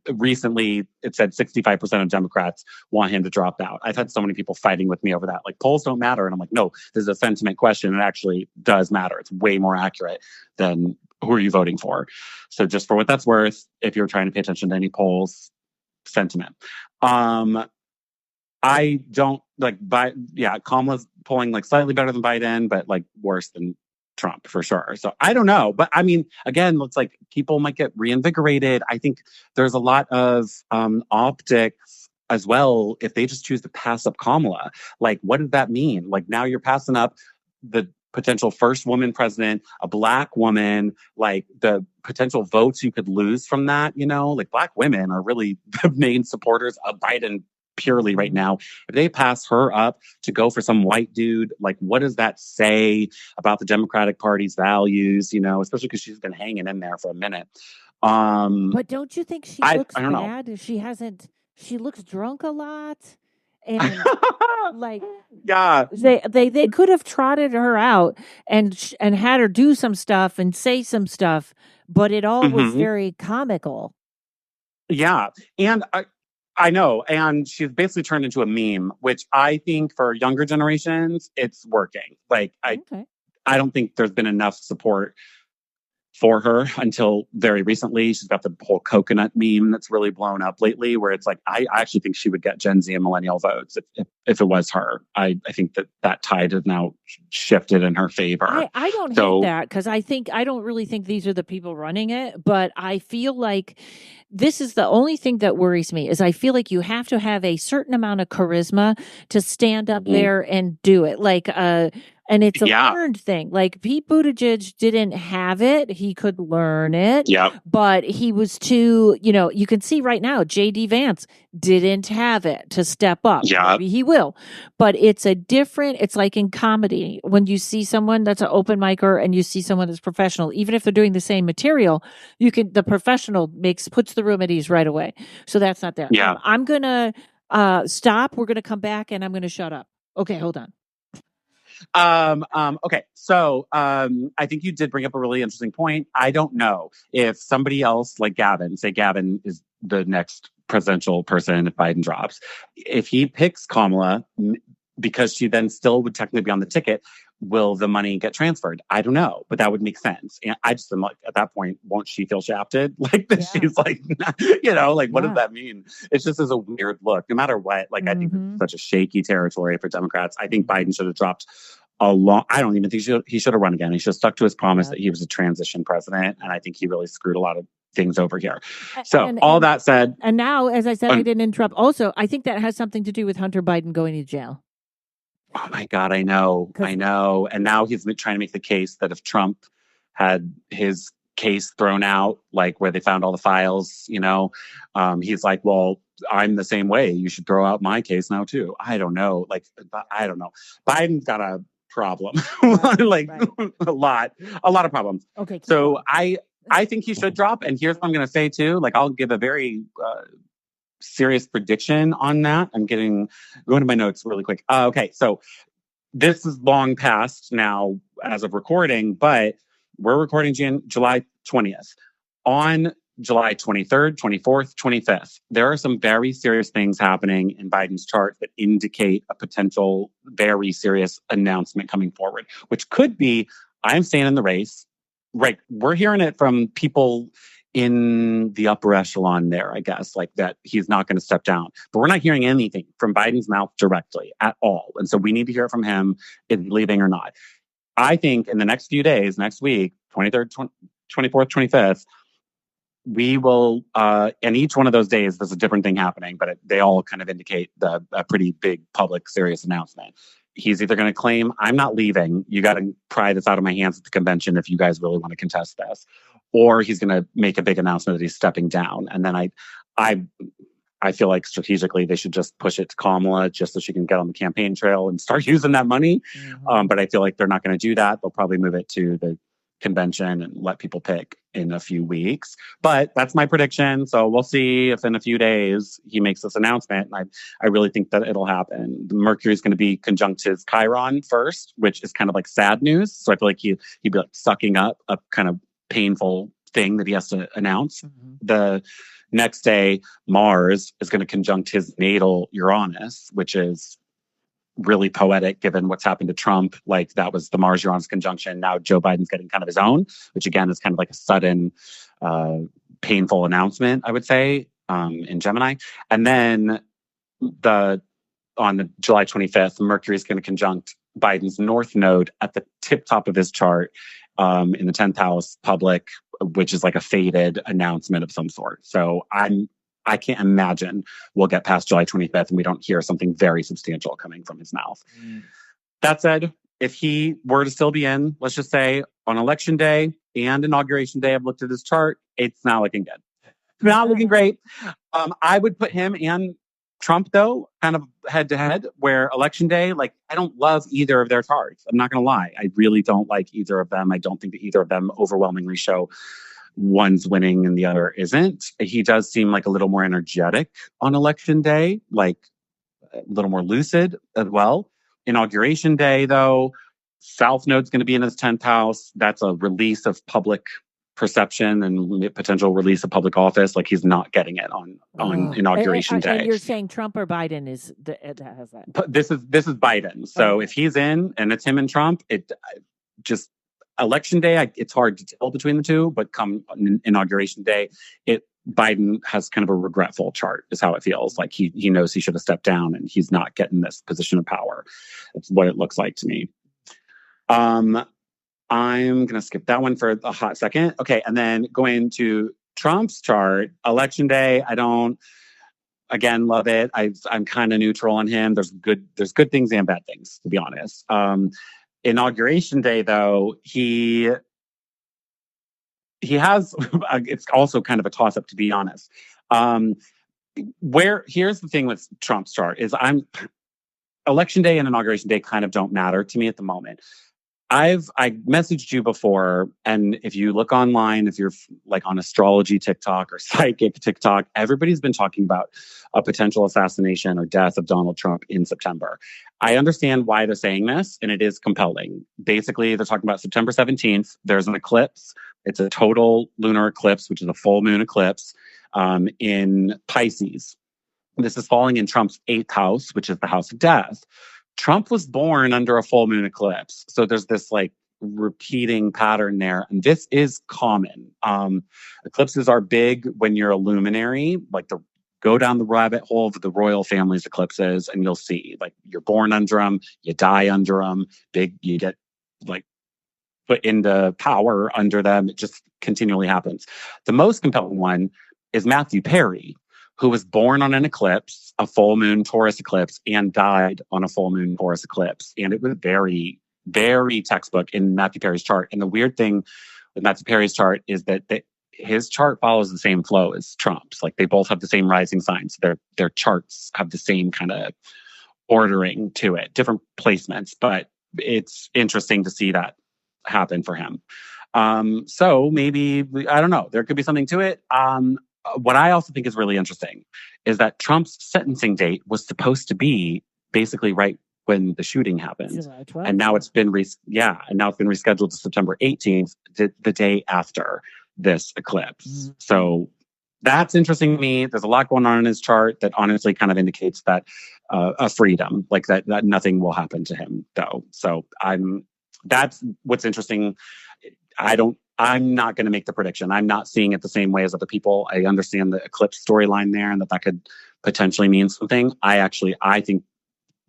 recently it said 65% of Democrats want him to drop out. I've had so many people fighting with me over that. Like polls don't matter. And I'm like, no, this is a sentiment question. It actually does matter. It's way more accurate than who are you voting for? So just for what that's worth, if you're trying to pay attention to any polls, sentiment. I don't like, Kamala's polling like slightly better than Biden, but like worse than Trump for sure. So I don't know. But I mean, again, looks like people might get reinvigorated. I think there's a lot of optics as well if they just choose to pass up Kamala. Like, what does that mean? Like now you're passing up the potential first woman president, a Black woman, like the potential votes you could lose from that, like Black women are really the main supporters of Biden purely right now. If they pass her up to go for some white dude, like what does that say about the Democratic Party's values, especially because she's been hanging in there for a minute. But don't you think she looks bad? Know. She looks drunk a lot. And they could have trotted her out and had her do some stuff and say some stuff, but it all was very comical. Yeah. And I know. And she's basically turned into a meme, which I think for younger generations, it's working. Like, I don't think there's been enough support for her until very recently. She's got the whole coconut meme that's really blown up lately, where it's like, I actually think she would get Gen Z and millennial votes if it was her. I think that tide has now shifted in her favor. I don't hate that because I don't really think these are the people running it, but I feel like this is the only thing that worries me is I feel like you have to have a certain amount of charisma to stand up there and do it. Like, and it's a learned thing. Like Pete Buttigieg didn't have it. He could learn it. But he was too, you can see right now, J.D. Vance didn't have it to step up. Maybe he will. But it's like in comedy, when you see someone that's an open micer and you see someone that's professional, even if they're doing the same material, the professional puts the room at ease right away. So that's not there. I'm going to Stop. We're going to come back and I'm going to shut up. Okay, hold on. Okay. So, I think you did bring up a really interesting point. I don't know if somebody else like Gavin, say Gavin is the next presidential person if Biden drops, if he picks Kamala, because she then still would technically be on the ticket, will the money get transferred? I don't know, but that would make sense. And I just am like, at that point, won't she feel shafted? Like that she's like, what does that mean? It's just as a weird look, no matter what. Like, I think it's such a shaky territory for Democrats. I think Biden should have dropped I don't even think he should have run again. He should have stuck to his promise that he was a transition president. And I think he really screwed a lot of things over here. So that said. And now, as I said, I didn't interrupt. Also, I think that has something to do with Hunter Biden going to jail. Oh my God, I know. And now he's trying to make the case that if Trump had his case thrown out, like where they found all the files, he's like, well, I'm the same way. You should throw out my case now too. I don't know. I don't know. Biden's got a problem, right. a lot of problems. Okay. So I think he should drop. And here's what I'm going to say too. I'll give a very serious prediction on that. I'm going to my notes really quick. Okay. So this is long past now as of recording, but we're recording July 20th. On July 23rd, 24th, 25th, there are some very serious things happening in Biden's chart that indicate a potential very serious announcement coming forward, which could be, I'm staying in the race. Right. We're hearing it from people in the upper echelon there, I guess, like that he's not going to step down. But we're not hearing anything from Biden's mouth directly at all. And so we need to hear from him if he's leaving or not. I think in the next few days, next week, 23rd, 24th, 25th, we will, and each one of those days, there's a different thing happening, but they all kind of indicate a pretty big public, serious announcement. He's either going to claim, I'm not leaving. You got to pry this out of my hands at the convention if you guys really want to contest this. Or he's going to make a big announcement that he's stepping down. And then I feel like strategically they should just push it to Kamala just so she can get on the campaign trail and start using that money. Mm-hmm. But I feel like they're not going to do that. They'll probably move it to the convention and let people pick in a few weeks. But that's my prediction. So we'll see if in a few days he makes this announcement. And I really think that it'll happen. Mercury is going to be conjunct his Chiron first, which is kind of like sad news. So I feel like he'd be like sucking up a kind of painful thing that he has to announce. Mm-hmm. The next day, Mars is going to conjunct his natal Uranus, which is really poetic given what's happened to Trump. Like that was the Mars-Uranus conjunction. Now Joe Biden's getting kind of his own, which again is kind of like a sudden, painful announcement, I would say, in Gemini. And then on the July 25th, Mercury is going to conjunct Biden's North Node at the tip top of his chart, in the 10th house public, which is like a faded announcement of some sort. So I can't imagine we'll get past July 25th and we don't hear something very substantial coming from his mouth. Mm. That said, if he were to still be in, let's just say on election day and inauguration day, I've looked at his chart, it's not looking good. It's not looking great. I would put him and Trump, though, kind of head to head, where election day, like, I don't love either of their charts. I'm not going to lie. I really don't like either of them. I don't think that either of them overwhelmingly show one's winning and the other isn't. He does seem like a little more energetic on election day, like a little more lucid as well. Inauguration day, though, South Node's going to be in his 10th house. That's a release of public perception and potential release of public office. Like he's not getting it on inauguration day. And you're saying Trump or Biden has that? But this is Biden. So if he's in and it's him and Trump, it just election day, it's hard to tell between the two. But come inauguration day, Biden has kind of a regretful chart, is how it feels. Like he knows he should have stepped down, and he's not getting this position of power. That's what it looks like to me. I'm going to skip that one for a hot second. Okay. And then going to Trump's chart, election day, I don't, again, love it. I'm kind of neutral on him. There's good things and bad things, to be honest. Inauguration day, though, he has, it's also kind of a toss up, to be honest. Here's the thing with Trump's chart is election day and inauguration day kind of don't matter to me at the moment. I messaged you before, and if you look online, if you're like on astrology TikTok or psychic TikTok, everybody's been talking about a potential assassination or death of Donald Trump in September. I understand why they're saying this, and it is compelling. Basically, they're talking about September 17th. There's an eclipse. It's a total lunar eclipse, which is a full moon eclipse in Pisces. This is falling in Trump's 8th house, which is the house of death. Trump was born under a full moon eclipse. So there's this like repeating pattern there. And this is common. Eclipses are big when you're a luminary, like go down the rabbit hole of the royal family's eclipses, and you'll see like you're born under them, you die under them, you get like put into power under them. It just continually happens. The most compelling one is Matthew Perry, who was born on an eclipse, a full moon Taurus eclipse, and died on a full moon Taurus eclipse. And it was very, very textbook in Matthew Perry's chart. And the weird thing with Matthew Perry's chart is that his chart follows the same flow as Trump's. Like they both have the same rising signs. Their charts have the same kind of ordering to it, different placements. But it's interesting to see that happen for him. So maybe, I don't know, there could be something to it. What I also think is really interesting is that Trump's sentencing date was supposed to be basically right when the shooting happened. And now it's been rescheduled to September 18th, the day after this eclipse. Mm-hmm. So that's interesting to me. There's a lot going on in his chart that honestly kind of indicates that a freedom, like that nothing will happen to him though. So that's what's interesting. I'm not going to make the prediction. I'm not seeing it the same way as other people. I understand the eclipse storyline there and that could potentially mean something. I think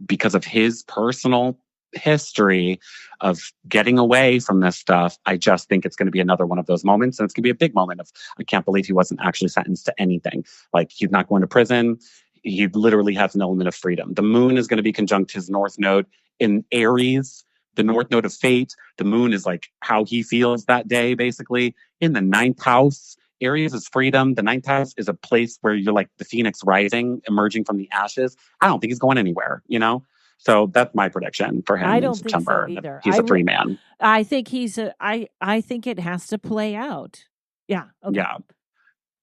because of his personal history of getting away from this stuff, I just think it's going to be another one of those moments. And it's going to be a big moment of, I can't believe he wasn't actually sentenced to anything. Like he's not going to prison. He literally has an element of freedom. The moon is going to be conjunct his north node in Aries, the north node of fate. The moon is like how he feels that day, basically. In the 9th house, Aries is freedom. The 9th house is a place where you're like the phoenix rising, emerging from the ashes. I don't think he's going anywhere, you know? So that's my prediction for him in September. Think so either. He's a free man. I think I think it has to play out. Yeah. Okay. Yeah.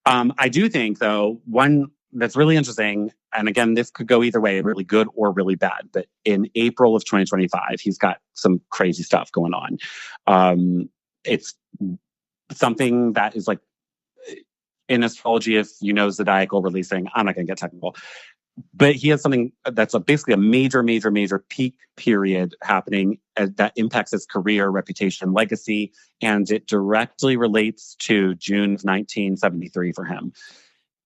I do think, though, one that's really interesting, and again, this could go either way, really good or really bad, but in April of 2025, he's got some crazy stuff going on. It's something that is like, in astrology, if you know zodiacal releasing, I'm not going to get technical, but he has something that's basically a major, major, major peak period happening that impacts his career, reputation, legacy, and it directly relates to June of 1973 for him.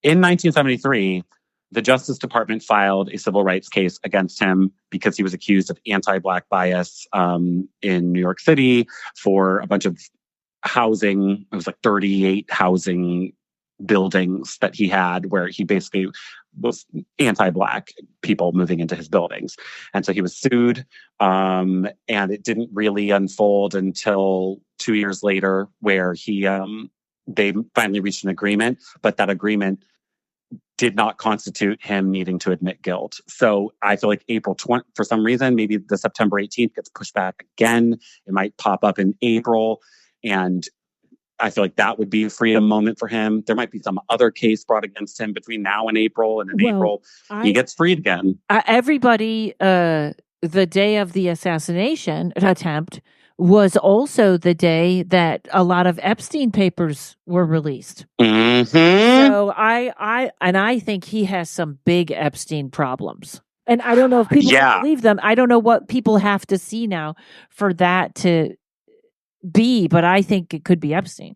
In 1973, the Justice Department filed a civil rights case against him because he was accused of anti-Black bias in New York City for a bunch of housing. It was like 38 housing buildings that he had where he basically was anti-Black people moving into his buildings. And so he was sued, and it didn't really unfold until 2 years later where they finally reached an agreement, but that agreement did not constitute him needing to admit guilt. So I feel like April 20, for some reason, maybe the September 18th gets pushed back again. It might pop up in April. And I feel like that would be a freedom moment for him. There might be some other case brought against him between now and April. And in April, he gets freed again. Everybody, the day of the assassination attempt was also the day that a lot of Epstein papers were released. Mm-hmm. So I think he has some big Epstein problems. And I don't know if people believe them. I don't know what people have to see now for that to be, but I think it could be Epstein.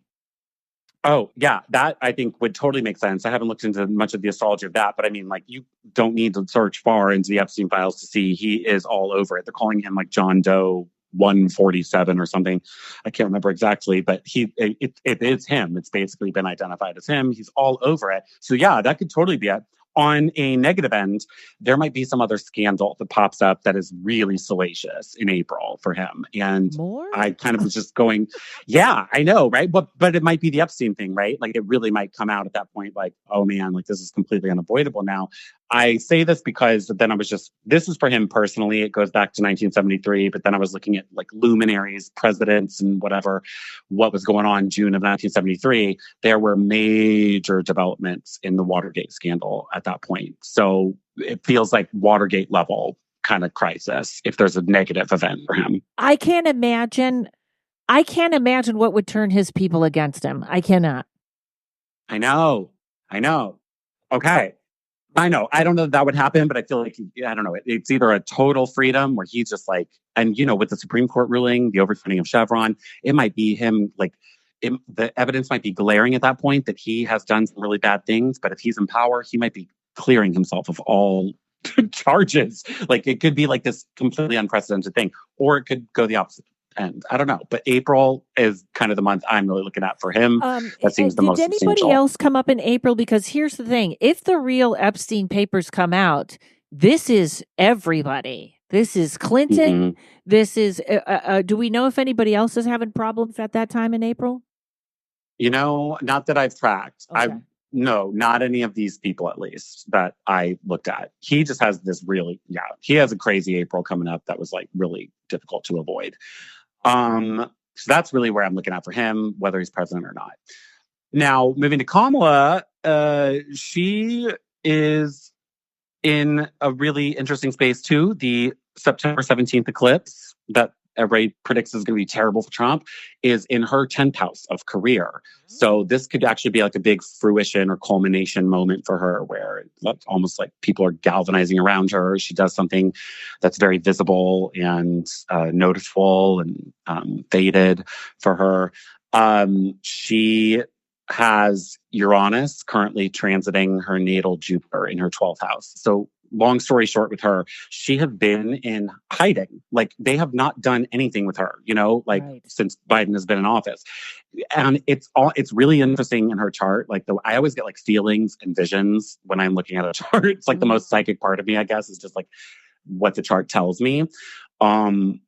Oh, yeah, that I think would totally make sense. I haven't looked into much of the astrology of that, but I mean, like, you don't need to search far into the Epstein files to see he is all over it. They're calling him like John Doe 147 or something. I can't remember exactly, but it is him. It's basically been identified as him. He's all over it. So yeah, that could totally be it. On a negative end, there might be some other scandal that pops up that is really salacious in April for him. And I kind of was just going, yeah, I know, right? But it might be the Epstein thing, right? Like it really might come out at that point, like, oh man, like this is completely unavoidable now. I say this because then this is for him personally. It goes back to 1973, but then I was looking at like luminaries, presidents, and what was going on in June of 1973. There were major developments in the Watergate scandal at that point. So it feels like Watergate level kind of crisis if there's a negative event for him. I can't imagine what would turn his people against him. I cannot. I know. Okay. I know. I don't know that would happen, but I feel like, I don't know. It's either a total freedom where he's just like, and with the Supreme Court ruling, the overturning of Chevron, it might be him like, the evidence might be glaring at that point that he has done some really bad things. But if he's in power, he might be clearing himself of all charges. Like it could be like this completely unprecedented thing, or it could go the opposite end. I don't know. But April is kind of the month I'm really looking at for him. That seems the most substantial. Did anybody else come up in April? Because here's the thing. If the real Epstein papers come out, this is everybody. This is Clinton. Mm-hmm. This is, do we know if anybody else is having problems at that time in April? Not that I've tracked. Okay. No, not any of these people, at least, that I looked at. He just has this he has a crazy April coming up that was like really difficult to avoid. So that's really where I'm looking at for him, whether he's president or not. Now, moving to Kamala, she is in a really interesting space too. The September 17th eclipse that everybody predicts is going to be terrible for Trump is in her 10th house of career. So this could actually be like a big fruition or culmination moment for her where it's almost like people are galvanizing around her. She does something that's very visible and noticeable and faded for her. She has Uranus currently transiting her natal Jupiter in her 12th house. So long story short with her, she has been in hiding. Like they have not done anything with her, since Biden has been in office. And it's really interesting in her chart. Like I always get like feelings and visions when I'm looking at a chart. It's like the most psychic part of me, I guess, is just like what the chart tells me. And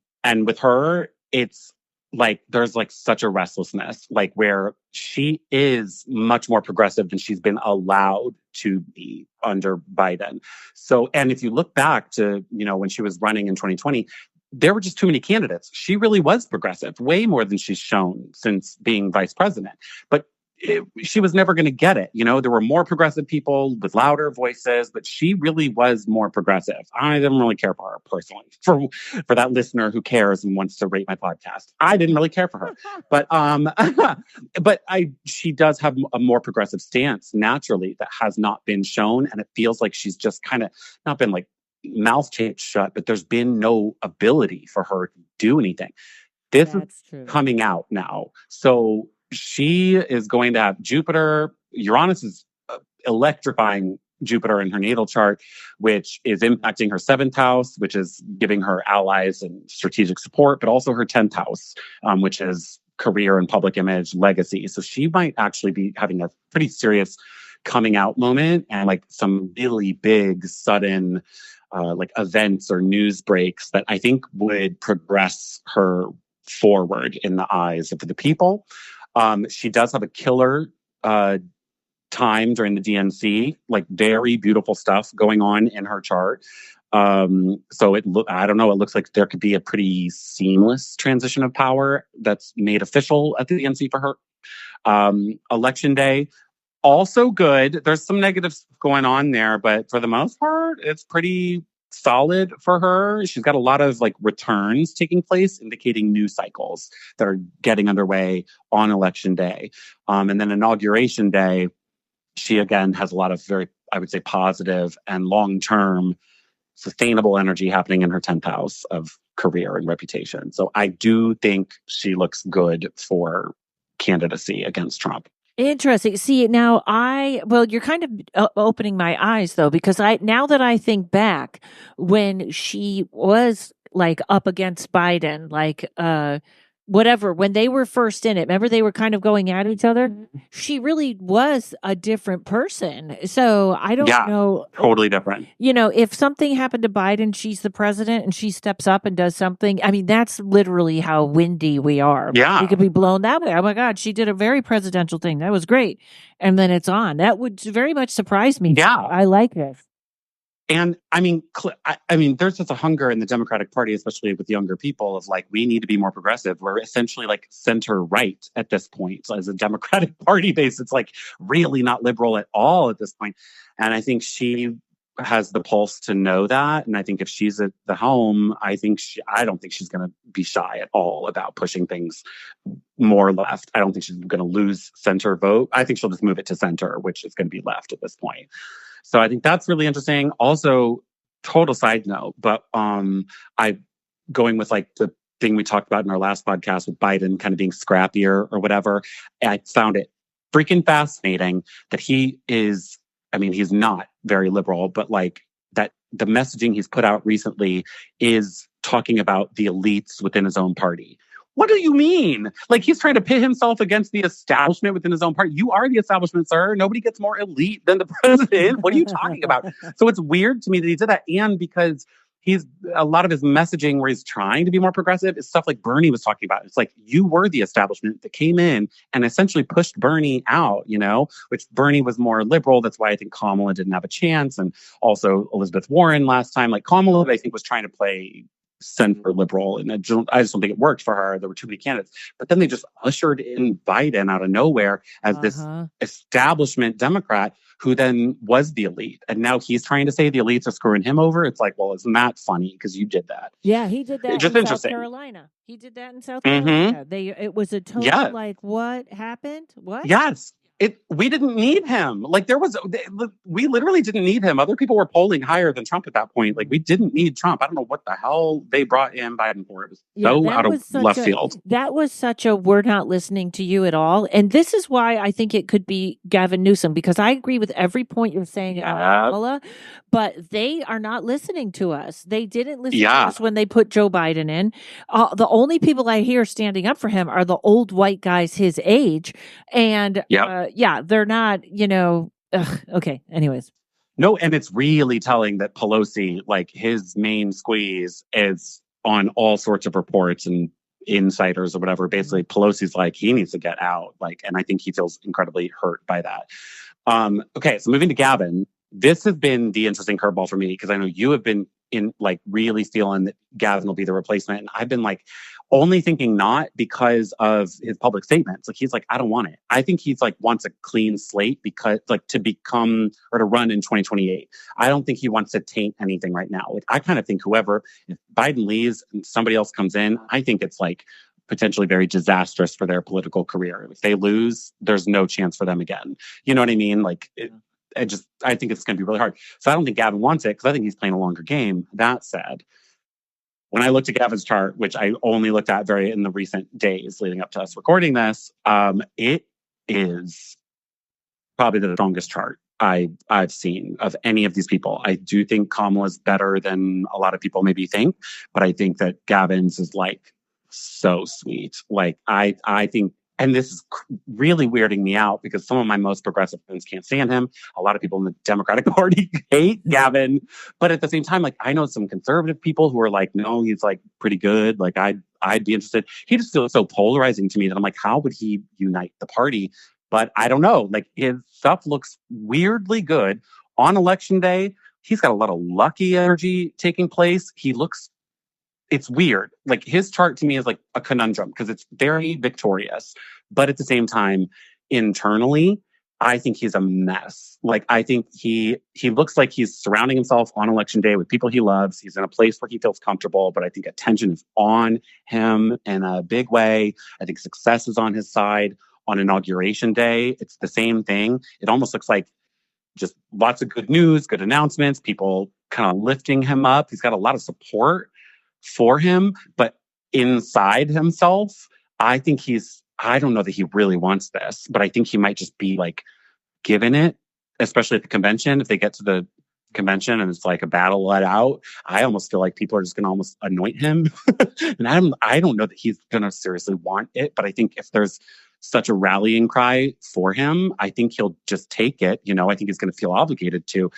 with her, it's like there's like such a restlessness, like where she is much more progressive than she's been allowed to be under Biden. So, and if you look back to, when she was running in 2020, there were just too many candidates. She really was progressive, way more than she's shown since being vice president. But she was never going to get it. There were more progressive people with louder voices, but she really was more progressive. I didn't really care for her personally. For that listener who cares and wants to rate my podcast, I didn't really care for her. But she does have a more progressive stance naturally that has not been shown, and it feels like she's just kind of not been like mouth taped shut, but there's been no ability for her to do anything. This is coming out now, so. She is going to have Jupiter. Uranus is electrifying Jupiter in her natal chart, which is impacting her 7th house, which is giving her allies and strategic support, but also her 10th house, which is career and public image, legacy. So she might actually be having a pretty serious coming out moment and like some really big, sudden like events or news breaks that I think would progress her forward in the eyes of the people. She does have a killer time during the DNC, like very beautiful stuff going on in her chart. So I don't know, it looks like there could be a pretty seamless transition of power that's made official at the DNC for her. Election day, also good. There's some negatives going on there, but for the most part, it's pretty solid for her. She's got a lot of like returns taking place, indicating news cycles that are getting underway on election day. And then inauguration day, she again has a lot of very, I would say, positive and long-term sustainable energy happening in her 10th house of career and reputation. So I do think she looks good for candidacy against Trump. Interesting. See, now you're kind of opening my eyes though, because now that I think back when she was like up against Biden, like, whatever, when they were first in it, remember they were kind of going at each other? She really was a different person. So I don't know. Totally different. If something happened to Biden, she's the president and she steps up and does something. I mean, that's literally how windy we are. Yeah. We could be blown that way. Oh my God, she did a very presidential thing. That was great. And then it's on. That would very much surprise me. Yeah. I like this. And I mean, I mean, there's just a hunger in the Democratic Party, especially with younger people, of like, we need to be more progressive. We're essentially like center right at this point. So as a Democratic Party base, it's like really not liberal at all at this point. And I think she has the pulse to know that. And I think if she's at the helm, I don't think she's going to be shy at all about pushing things more left. I don't think she's going to lose center vote. I think she'll just move it to center, which is going to be left at this point. So I think that's really interesting. Also, total side note, but I going with like the thing we talked about in our last podcast with Biden kind of being scrappier or whatever. I found it freaking fascinating that he is, I mean, he's not very liberal, but like that the messaging he's put out recently is talking about the elites within his own party. What do you mean? Like he's trying to pit himself against the establishment within his own party. You are the establishment, sir. Nobody gets more elite than the president. What are you talking about? So it's weird to me that he did that. And because he's a lot of his messaging where he's trying to be more progressive is stuff like Bernie was talking about. It's like you were the establishment that came in and essentially pushed Bernie out, you know, which Bernie was more liberal. That's why I think Kamala didn't have a chance. And also Elizabeth Warren last time, like Kamala, I think was trying to play center liberal, and I just don't think it worked for her. There were too many candidates, but then they just ushered in Biden out of nowhere as this establishment Democrat who then was the elite, and now he's trying to say the elites are screwing him over. It's like, well, isn't that funny? Because you did that. Yeah, he did that just in interesting. South Carolina. He did that in South Carolina. It was a total like, what happened? What? Yes. We didn't need him. Like we literally didn't need him. Other people were polling higher than Trump at that point. Like we didn't need Trump. I don't know what the hell they brought in Biden for. It was so out of left field. That was such a, we're not listening to you at all. And this is why I think it could be Gavin Newsom, because I agree with every point you're saying about Kamala, but they are not listening to us. They didn't listen to us when they put Joe Biden in. The only people I hear standing up for him are the old white guys his age. And they're not, you know, okay. Anyways. No, and it's really telling that Pelosi, like his main squeeze is on all sorts of reports and insiders or whatever. Basically, Pelosi's like, he needs to get out. Like, and I think he feels incredibly hurt by that. Okay, so moving to Gavin. This has been the interesting curveball for me because I know you have been in like really feeling that Gavin will be the replacement. And I've been like only thinking not because of his public statements. Like he's like, I don't want it. I think he's like wants a clean slate because like to become or to run in 2028. I don't think he wants to taint anything right now. Like I kind of think if Biden leaves and somebody else comes in, I think it's like potentially very disastrous for their political career. If they lose, there's no chance for them again. You know what I mean? Like I think it's going to be really hard. So I don't think Gavin wants it because I think he's playing a longer game. That said, when I looked at Gavin's chart, which I only looked at in the recent days leading up to us recording this, it is probably the strongest chart I've seen of any of these people. I do think Kamala's better than a lot of people maybe think, but I think that Gavin's is like so sweet. Like I think. And this is really weirding me out because some of my most progressive friends can't stand him. A lot of people in the Democratic Party hate Gavin. But at the same time, like I know some conservative people who are like, no, he's like pretty good. Like I'd be interested. He just feels so polarizing to me that I'm like, how would he unite the party? But I don't know. Like his stuff looks weirdly good. On election day, he's got a lot of lucky energy taking place. It's weird. Like his chart to me is like a conundrum because it's very victorious, but at the same time, internally, I think he's a mess. Like I think he looks like he's surrounding himself on election day with people he loves. He's in a place where he feels comfortable, but I think attention is on him in a big way. I think success is on his side. On inauguration day, it's the same thing. It almost looks like just lots of good news, good announcements, people kind of lifting him up. He's got a lot of support for him, but inside himself, I don't know that he really wants this, but I think he might just be like given it, especially at the convention. If they get to the convention and it's like a battle let out, I almost feel like people are just going to almost anoint him. And I don't know that he's going to seriously want it, but I think if there's such a rallying cry for him, I think he'll just take it. You know, I think he's going to feel obligated to.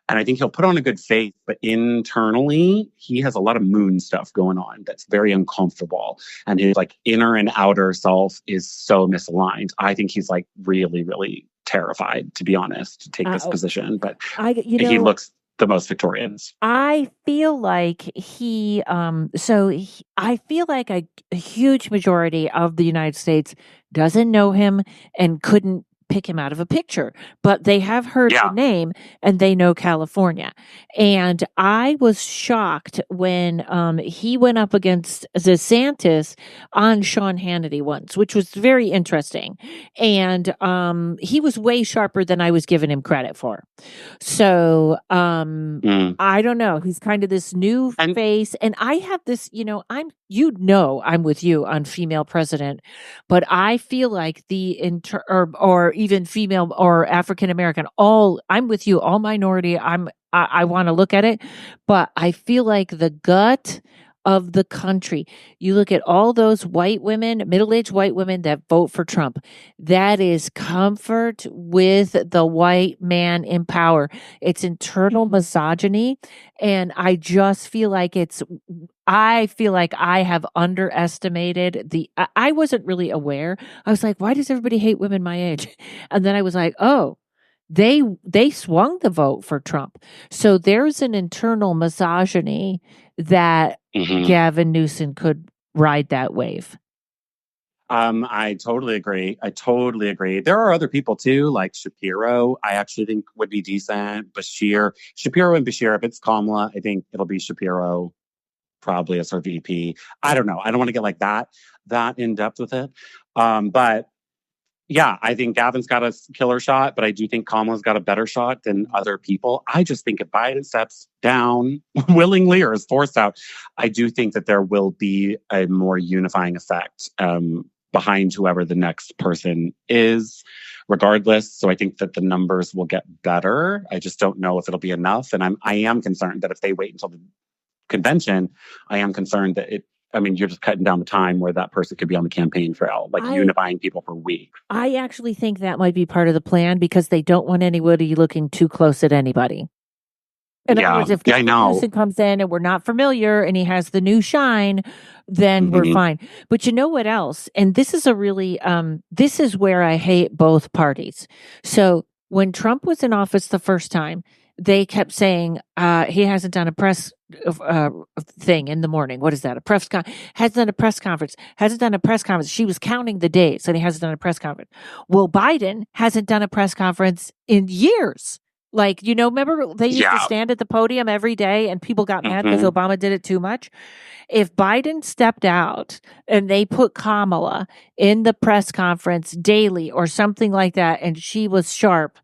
And I think he'll put on a good face, but internally, he has a lot of moon stuff going on that's very uncomfortable. And his like inner and outer self is so misaligned. I think he's like really, really terrified, to be honest, to take this position. But he looks the most Victorians. I feel like I feel like a huge majority of the United States doesn't know him and couldn't pick him out of a picture, but they have heard the Yeah. name and they know California. And I was shocked when he went up against DeSantis on Sean Hannity once, which was very interesting. And he was way sharper than I was giving him credit for. So, Mm. I don't know. He's kind of this new And face. And I have this, I'm with you on female president, but I feel like or even female or African American, I'm with you, all minority. I want to look at it, but I feel like the gut of the country. You look at all those white women, middle-aged white women that vote for Trump. That is comfort with the white man in power. It's internal misogyny. And I just feel like I have underestimated I wasn't really aware. I was like, why does everybody hate women my age? And then I was like, oh, they swung the vote for Trump. So there's an internal misogyny that Gavin Newsom could ride that wave. I totally agree. I totally agree. There are other people too, like Shapiro. I actually think would be decent. Shapiro and Bashir. If it's Kamala, I think it'll be Shapiro, probably as her VP. I don't know. I don't want to get like that in depth with it. But yeah, I think Gavin's got a killer shot, but I do think Kamala's got a better shot than other people. I just think if Biden steps down willingly or is forced out, I do think that there will be a more unifying effect behind whoever the next person is, regardless. So I think that the numbers will get better. I just don't know if it'll be enough. And I am concerned that if they wait until the convention, I am concerned that you're just cutting down the time where that person could be on the campaign trail, unifying people for weeks. I actually think that might be part of the plan because they don't want anybody looking too close at anybody. In other words, if Gavin Newsom comes in and we're not familiar and he has the new shine, then we're fine. But you know what else? And this is this is where I hate both parties. So when Trump was in office the first time, they kept saying he hasn't done a press thing in the morning. What is that? Hasn't done a press conference. Hasn't done a press conference. She was counting the days and he hasn't done a press conference. Well, Biden hasn't done a press conference in years. Remember they used to stand at the podium every day and people got mad because Obama did it too much. If Biden stepped out and they put Kamala in the press conference daily or something like that and she was sharp,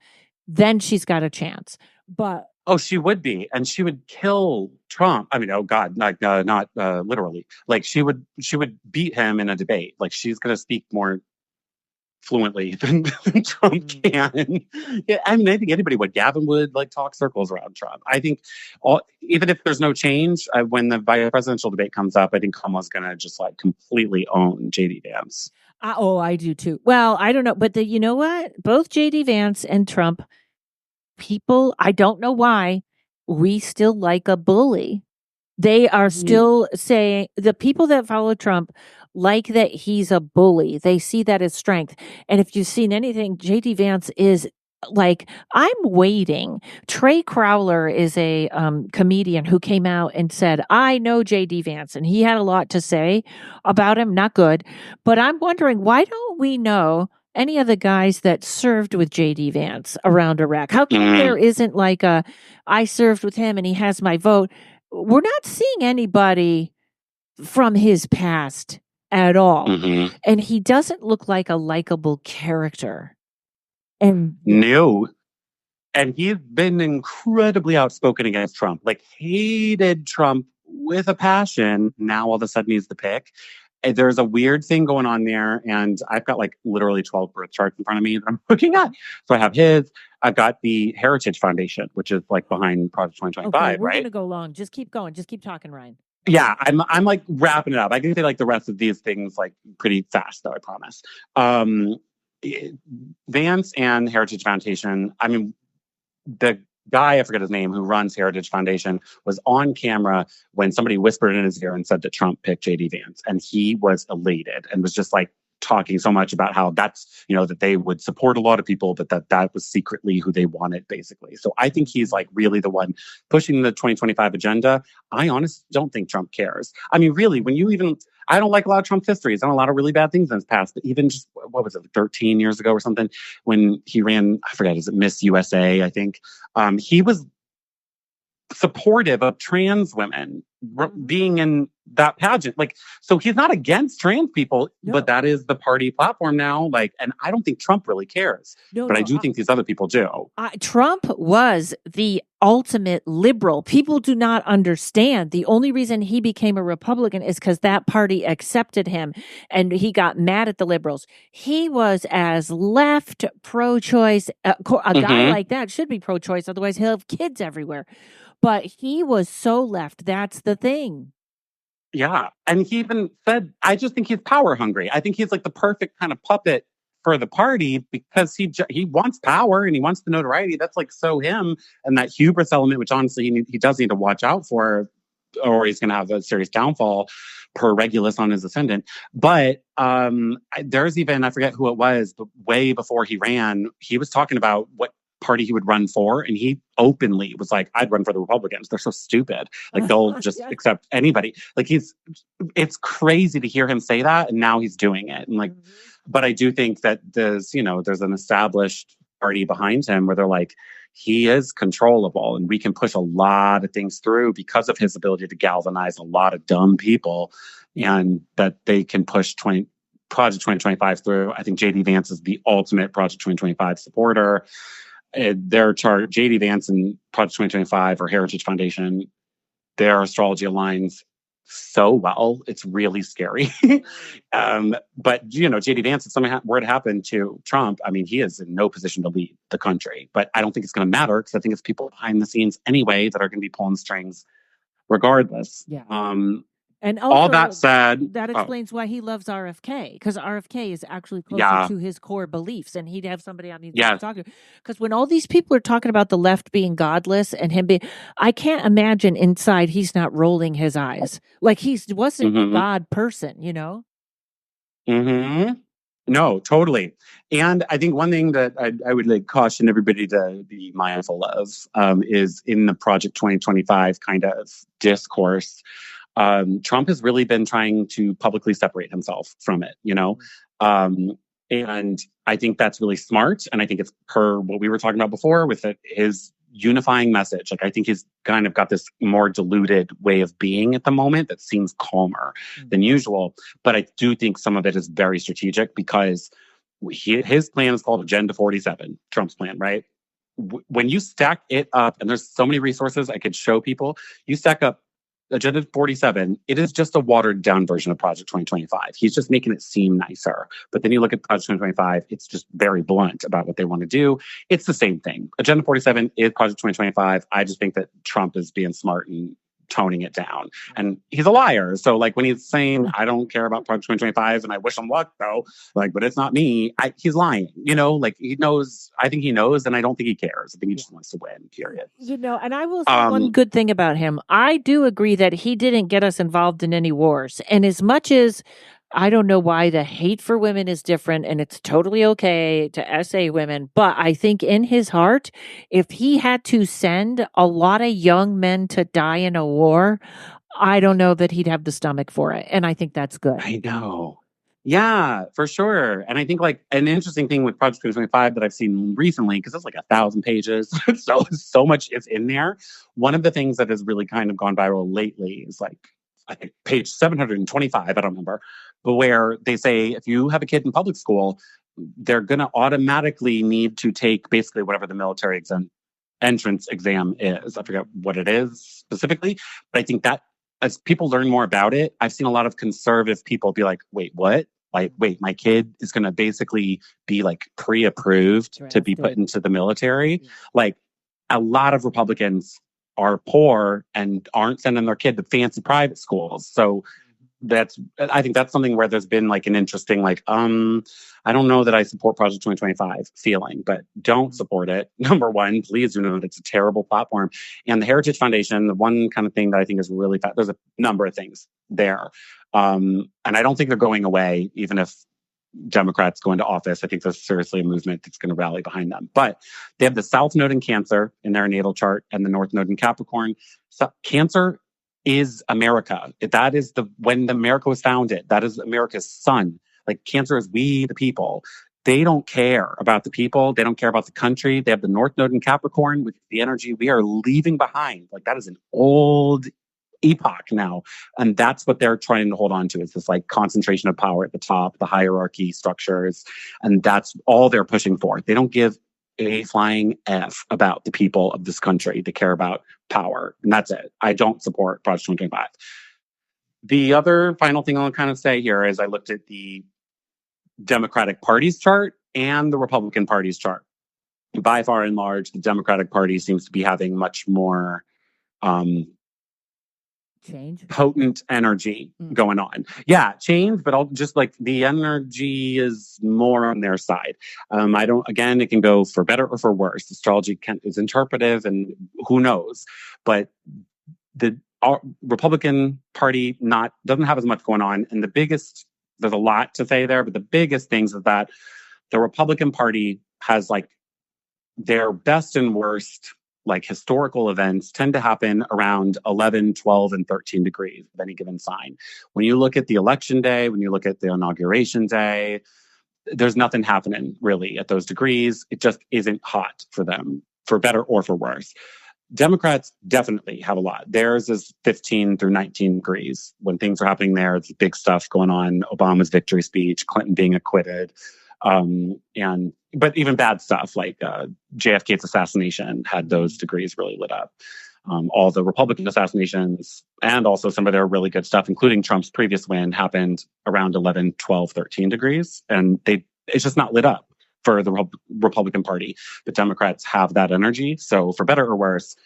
then she's got a chance. But she would be, and she would kill Trump. I mean, oh God, not literally. Like she would beat him in a debate. Like she's going to speak more fluently than Trump can. Yeah, I mean, I think anybody would. Gavin would talk circles around Trump. I think even if there's no change, when the vice presidential debate comes up, I think Kamala's going to just completely own JD Vance. I do too. Well, I don't know, but you know what? Both JD Vance and Trump people, I don't know why, we still like a bully. They are still saying the people that follow Trump like that he's a bully. They see that as strength. And if you've seen anything, JD Vance is I'm waiting. Trey Crowler is a comedian who came out and said, I know JD Vance, and he had a lot to say about him. Not good. But I'm wondering, why don't we know any of the guys that served with JD Vance around Iraq? How come there isn't I served with him and he has my vote? We're not seeing anybody from his past at all. And he doesn't look like a likable character. And no. And he's been incredibly outspoken against Trump, hated Trump with a passion. Now all of a sudden he's the pick. And there's a weird thing going on there. And I've got literally 12 birth charts in front of me that I'm looking at. So I have his. I've got the Heritage Foundation, which is behind Project 2025, okay, we're right? going to go long. Just keep going. Just keep talking, Ryan. Yeah, I'm wrapping it up. I can say the rest of these things pretty fast, though, I promise. Vance and Heritage Foundation, I mean, the guy, I forget his name, who runs Heritage Foundation was on camera when somebody whispered in his ear and said that Trump picked JD Vance. And he was elated and was just talking so much about how that's, that they would support a lot of people, but that was secretly who they wanted, basically. So I think he's like really the one pushing the 2025 agenda. I honestly don't think Trump cares. I mean, really, I don't like a lot of Trump's history. He's done a lot of really bad things in his past, but even just, what was it, 13 years ago or something, when he ran, I forget, is it Miss USA, I think, he was supportive of trans women being in that pageant. Like, so he's not against trans people, but that is the party platform now. Like, and I don't think Trump really cares, but I do think these other people do. Trump was the ultimate liberal. People do not understand. The only reason he became a Republican is because that party accepted him and he got mad at the liberals. He was as left, pro-choice. A guy like that should be pro-choice. Otherwise he'll have kids everywhere. But he was so left. That's the thing. Yeah. And he even said, I just think he's power hungry. I think he's like the perfect kind of puppet for the party because he wants power and he wants the notoriety. That's like so him, and that hubris element, which honestly he does need to watch out for, or he's going to have a serious downfall per Regulus on his ascendant. But there's even, I forget who it was, but way before he ran, he was talking about what party he would run for, and he openly was like, I'd run for the Republicans. They're so stupid. Like, they'll just accept anybody. Like, it's crazy to hear him say that, and now he's doing it. And like, but I do think that there's an established party behind him where they're like, he is controllable and we can push a lot of things through because of his ability to galvanize a lot of dumb people, and that they can push Project 2025 through. I think JD Vance is the ultimate Project 2025 supporter. Their chart, JD Vance and Project 2025 or Heritage Foundation, their astrology aligns so well. It's really scary. But, JD Vance, if something were to happen to Trump, I mean, he is in no position to lead the country. But I don't think it's going to matter because I think it's people behind the scenes anyway that are going to be pulling strings regardless. Yeah. And also, all that said, that explains why he loves RFK, because RFK is actually closer to his core beliefs, and he'd have somebody on these to talk to. Because when all these people are talking about the left being godless and him being, I can't imagine inside he's not rolling his eyes like he wasn't a God person, No, totally. And I think one thing that I would like caution everybody to be mindful of is in the Project 2025 kind of discourse. Trump has really been trying to publicly separate himself from it, and I think that's really smart. And I think it's per what we were talking about before with his unifying message. Like, I think he's kind of got this more diluted way of being at the moment that seems calmer than usual. But I do think some of it is very strategic because his plan is called Agenda 47, Trump's plan, right? When you stack it up, and there's so many resources I could show people, you stack up Agenda 47, it is just a watered down version of Project 2025. He's just making it seem nicer. But then you look at Project 2025, it's just very blunt about what they want to do. It's the same thing. Agenda 47 is Project 2025. I just think that Trump is being smart and toning it down. And he's a liar. So like when he's saying, I don't care about Project 2025 and I wish him luck though, like, but it's not me, he's lying, like he knows, I think he knows, and I don't think he cares. I think he just wants to win, period. And I will say one good thing about him. I do agree that he didn't get us involved in any wars. And as much as I don't know why the hate for women is different, and it's totally okay to essay women. But I think in his heart, if he had to send a lot of young men to die in a war, I don't know that he'd have the stomach for it. And I think that's good. I know. Yeah, for sure. And I think like an interesting thing with Project 2025 that I've seen recently, because it's like 1,000 pages, so much is in there. One of the things that has really kind of gone viral lately is like, I think page 725, I don't remember, but where they say if you have a kid in public school, they're going to automatically need to take basically whatever the military entrance exam is. I forget what it is specifically, but I think that as people learn more about it, I've seen a lot of conservative people be like, wait, what? Like, wait, my kid is going to basically be like pre-approved to be put into the military. Yeah. Like a lot of Republicans are poor and aren't sending their kid to fancy private schools. So I think that's something where there's been like an interesting, like, I don't know that I support Project 2025 feeling, but don't support it. Number one, please do know that it's a terrible platform. And the Heritage Foundation, the one kind of thing that I think is really there's a number of things there. And I don't think they're going away, even if Democrats go into office. I think there's seriously a movement that's going to rally behind them. But they have the South Node in Cancer in their natal chart and the North Node in Capricorn. So Cancer is America. That is when America was founded. That is America's sun. Like Cancer is we, the people. They don't care about the people. They don't care about the country. They have the North Node in Capricorn, which is the energy we are leaving behind. Like that is an old epoch now. And that's what they're trying to hold on to, is this like concentration of power at the top, the hierarchy structures. And that's all they're pushing for. They don't give a flying F about the people of this country. They care about power. And that's it. I don't support Project 2025. The other final thing I'll kind of say here is I looked at the Democratic Party's chart and the Republican Party's chart. By far and large, the Democratic Party seems to be having much more change, potent energy going on. Yeah, change, but just like the energy is more on their side. Again, it can go for better or for worse. Astrology is interpretive and who knows, but the Republican Party doesn't have as much going on. And there's a lot to say there, but the biggest things is that the Republican Party has like their best and worst like historical events tend to happen around 11, 12, and 13 degrees of any given sign. When you look at the election day, when you look at the inauguration day, there's nothing happening really at those degrees. It just isn't hot for them, for better or for worse. Democrats definitely have a lot. Theirs is 15 through 19 degrees. When things are happening there, it's big stuff going on. Obama's victory speech, Clinton being acquitted. But even bad stuff like JFK's assassination had those degrees really lit up. All the Republican assassinations and also some of their really good stuff, including Trump's previous win, happened around 11, 12, 13 degrees. And it's just not lit up for the Republican Party. But Democrats have that energy. So for better or worse,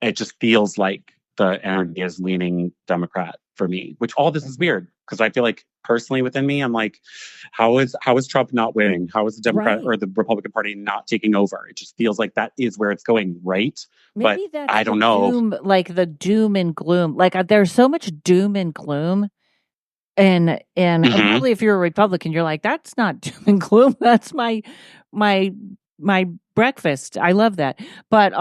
it just feels like the energy is leaning Democrat for me, which all this is weird because I feel like personally within me, I'm like, how is Trump not winning? How is the Democrat or the Republican Party not taking over? It just feels like that is where it's going, right? Maybe but that's I don't know. Like the doom and gloom. Like there's so much doom and gloom. And probably if you're a Republican, you're like, that's not doom and gloom. That's my breakfast. I love that. But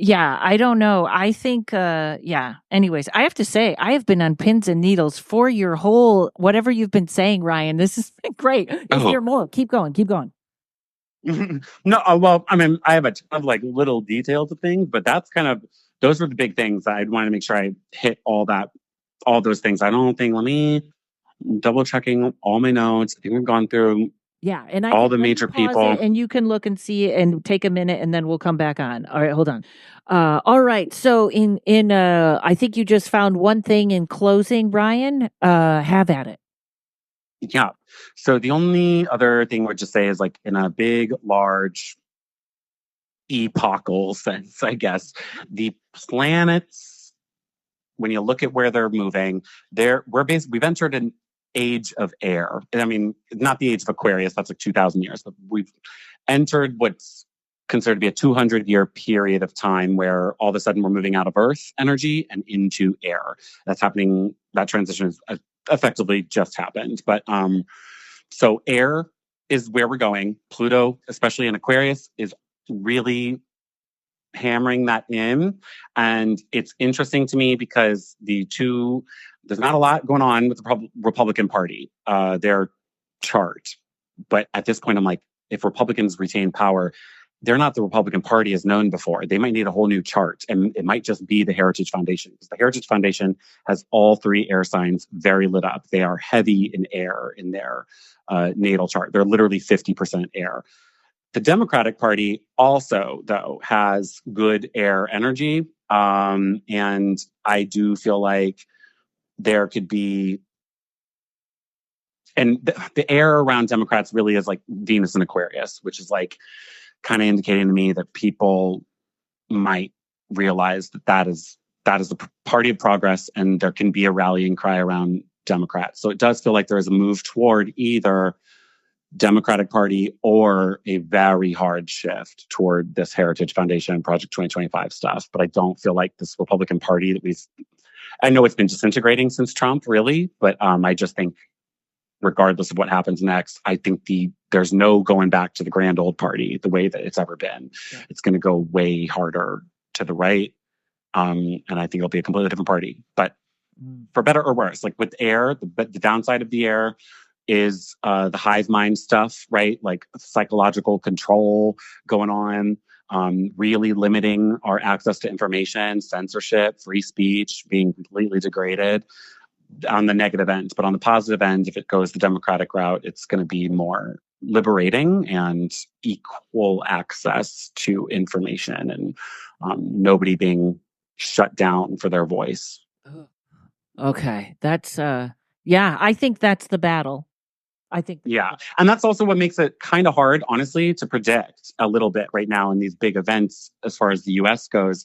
yeah, I don't know. I think anyways, I have to say, I have been on pins and needles for your whole whatever you've been saying, Ryan. This has been great. Let's hear more. Keep going. No, well, I mean, I have a ton of like little details of things, but that's those were the big things. I want to make sure I hit all those things. I don't think, let me double checking all my notes. I think we've gone through and all the major people. And you can look and see and take a minute and then we'll come back on. All right, hold on. All right. So in I think you just found one thing in closing, Ryan. Have at it. Yeah. So the only other thing I would just say is like in a big, large epochal sense, I guess, the planets, when you look at where they're moving, we've entered an age of air. And I mean, not the age of Aquarius, that's like 2,000 years, but we've entered what's considered to be a 200-year period of time where all of a sudden we're moving out of Earth energy and into air. That's happening. That transition is effectively just happened. But so air is where we're going. Pluto, especially in Aquarius, is really hammering that in. And it's interesting to me because there's not a lot going on with the Republican Party, their chart. But at this point, I'm like, if Republicans retain power, they're not the Republican Party as known before. They might need a whole new chart. And it might just be the Heritage Foundation, because the Heritage Foundation has all three air signs very lit up. They are heavy in air in their natal chart. They're literally 50% air. The Democratic Party also, though, has good air energy. And I do feel like there could be, and the air around Democrats really is like Venus and Aquarius, which is like kind of indicating to me that people might realize that is the party of progress, and there can be a rallying cry around Democrats. So it does feel like there is a move toward either Democratic Party or a very hard shift toward this Heritage Foundation Project 2025 stuff. But I don't feel like this Republican Party I know it's been disintegrating since Trump, really, but I just think regardless of what happens next, I think there's no going back to the grand old party the way that it's ever been. Yeah. It's going to go way harder to the right. And I think it'll be a completely different party, but for better or worse. Like with air, the downside of the air is the hive mind stuff, right? Like psychological control going on, really limiting our access to information, censorship, free speech being completely degraded on the negative end. But on the positive end, if it goes the Democratic route, it's going to be more liberating and equal access to information and nobody being shut down for their voice. Okay. That's, I think that's the battle. Yeah. And that's also what makes it kind of hard, honestly, to predict a little bit right now in these big events as far as the US goes,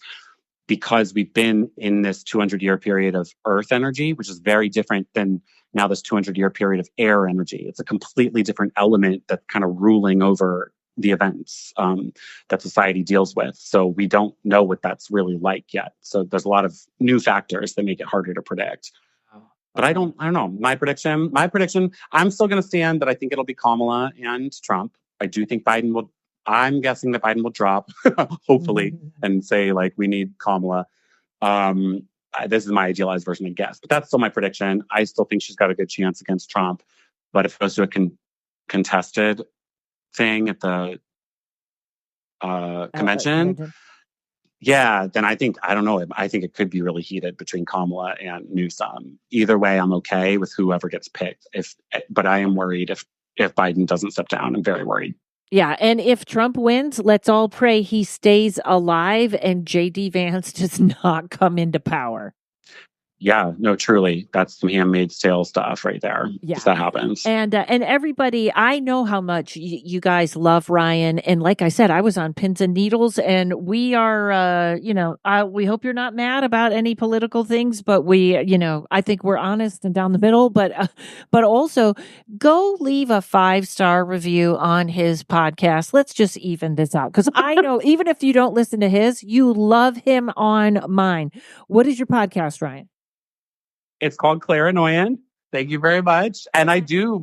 because we've been in this 200-year period of Earth energy, which is very different than now this 200-year period of air energy. It's a completely different element that's kind of ruling over the events that society deals with. So we don't know what that's really like yet. So there's a lot of new factors that make it harder to predict. But I don't know. My prediction, I'm still going to stand that I think it'll be Kamala and Trump. I do think I'm guessing that Biden will drop, hopefully, and say, like, we need Kamala. This is my idealized version, I guess. But that's still my prediction. I still think she's got a good chance against Trump. But if it goes to a contested thing at the convention, then I think it could be really heated between Kamala and Newsom. Either way, I'm okay with whoever gets picked. But I am worried if Biden doesn't step down. I'm very worried. Yeah, and if Trump wins, let's all pray he stays alive and J.D. Vance does not come into power. Yeah, no, truly. That's some Handmaid's Tale stuff right there. Yeah. If that happens. And everybody, I know how much you guys love Ryan. And like I said, I was on pins and needles, and we are, we hope you're not mad about any political things, but I think we're honest and down the middle, but also go leave a 5-star review on his podcast. Let's just even this out. Cause I know even if you don't listen to his, you love him on mine. What is your podcast, Ryan? It's called Clairanoyant. Thank you very much. And I do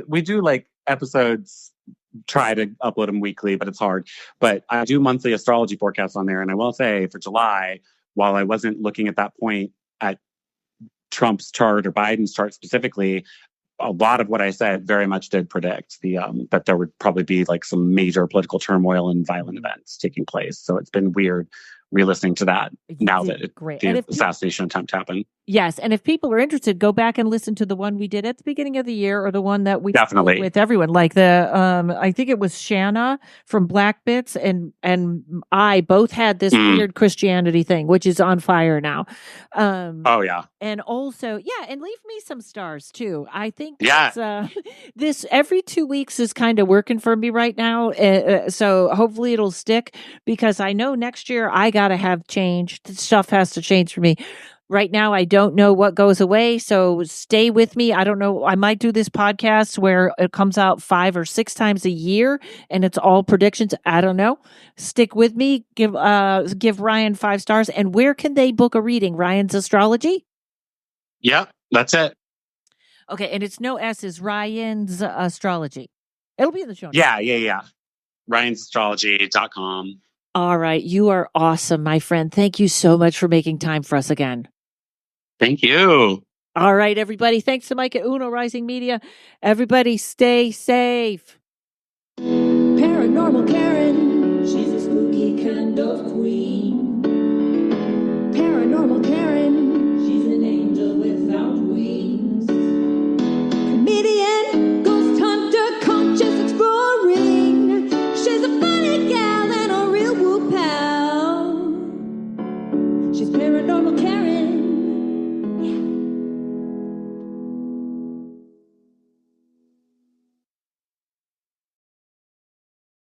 we do like episodes, try to upload them weekly, but it's hard. But I do monthly astrology forecasts on there. And I will say for July, while I wasn't looking at that point at Trump's chart or Biden's chart specifically, a lot of what I said very much did predict that there would probably be like some major political turmoil and violent events taking place. So it's been weird re-listening to that now that the assassination attempt happened. Yes. And if people are interested, go back and listen to the one we did at the beginning of the year, or the one that we did with everyone. Like I think it was Shanna from Black Bits and I both had this weird Christianity thing, which is on fire now. And also, and leave me some stars too. I think this every 2 weeks is kind of working for me right now. So hopefully it'll stick, because I know next year I got to have change. Stuff has to change for me. Right now, I don't know what goes away, so stay with me. I don't know. I might do this podcast where it comes out 5 or 6 times a year, and it's all predictions. I don't know. Stick with me. Give Ryan 5 stars. And where can they book a reading? Ryan's Astrology? Yeah, that's it. Okay, and it's no S's. Ryan's Astrology. It'll be in the show notes. Yeah. Ryan'sAstrology.com. All right. You are awesome, my friend. Thank you so much for making time for us again. Thank you. All right, everybody. Thanks to Mike at Uno Rising Media. Everybody stay safe. Paranormal Karen. She's a spooky kind of queen. Paranormal Karen.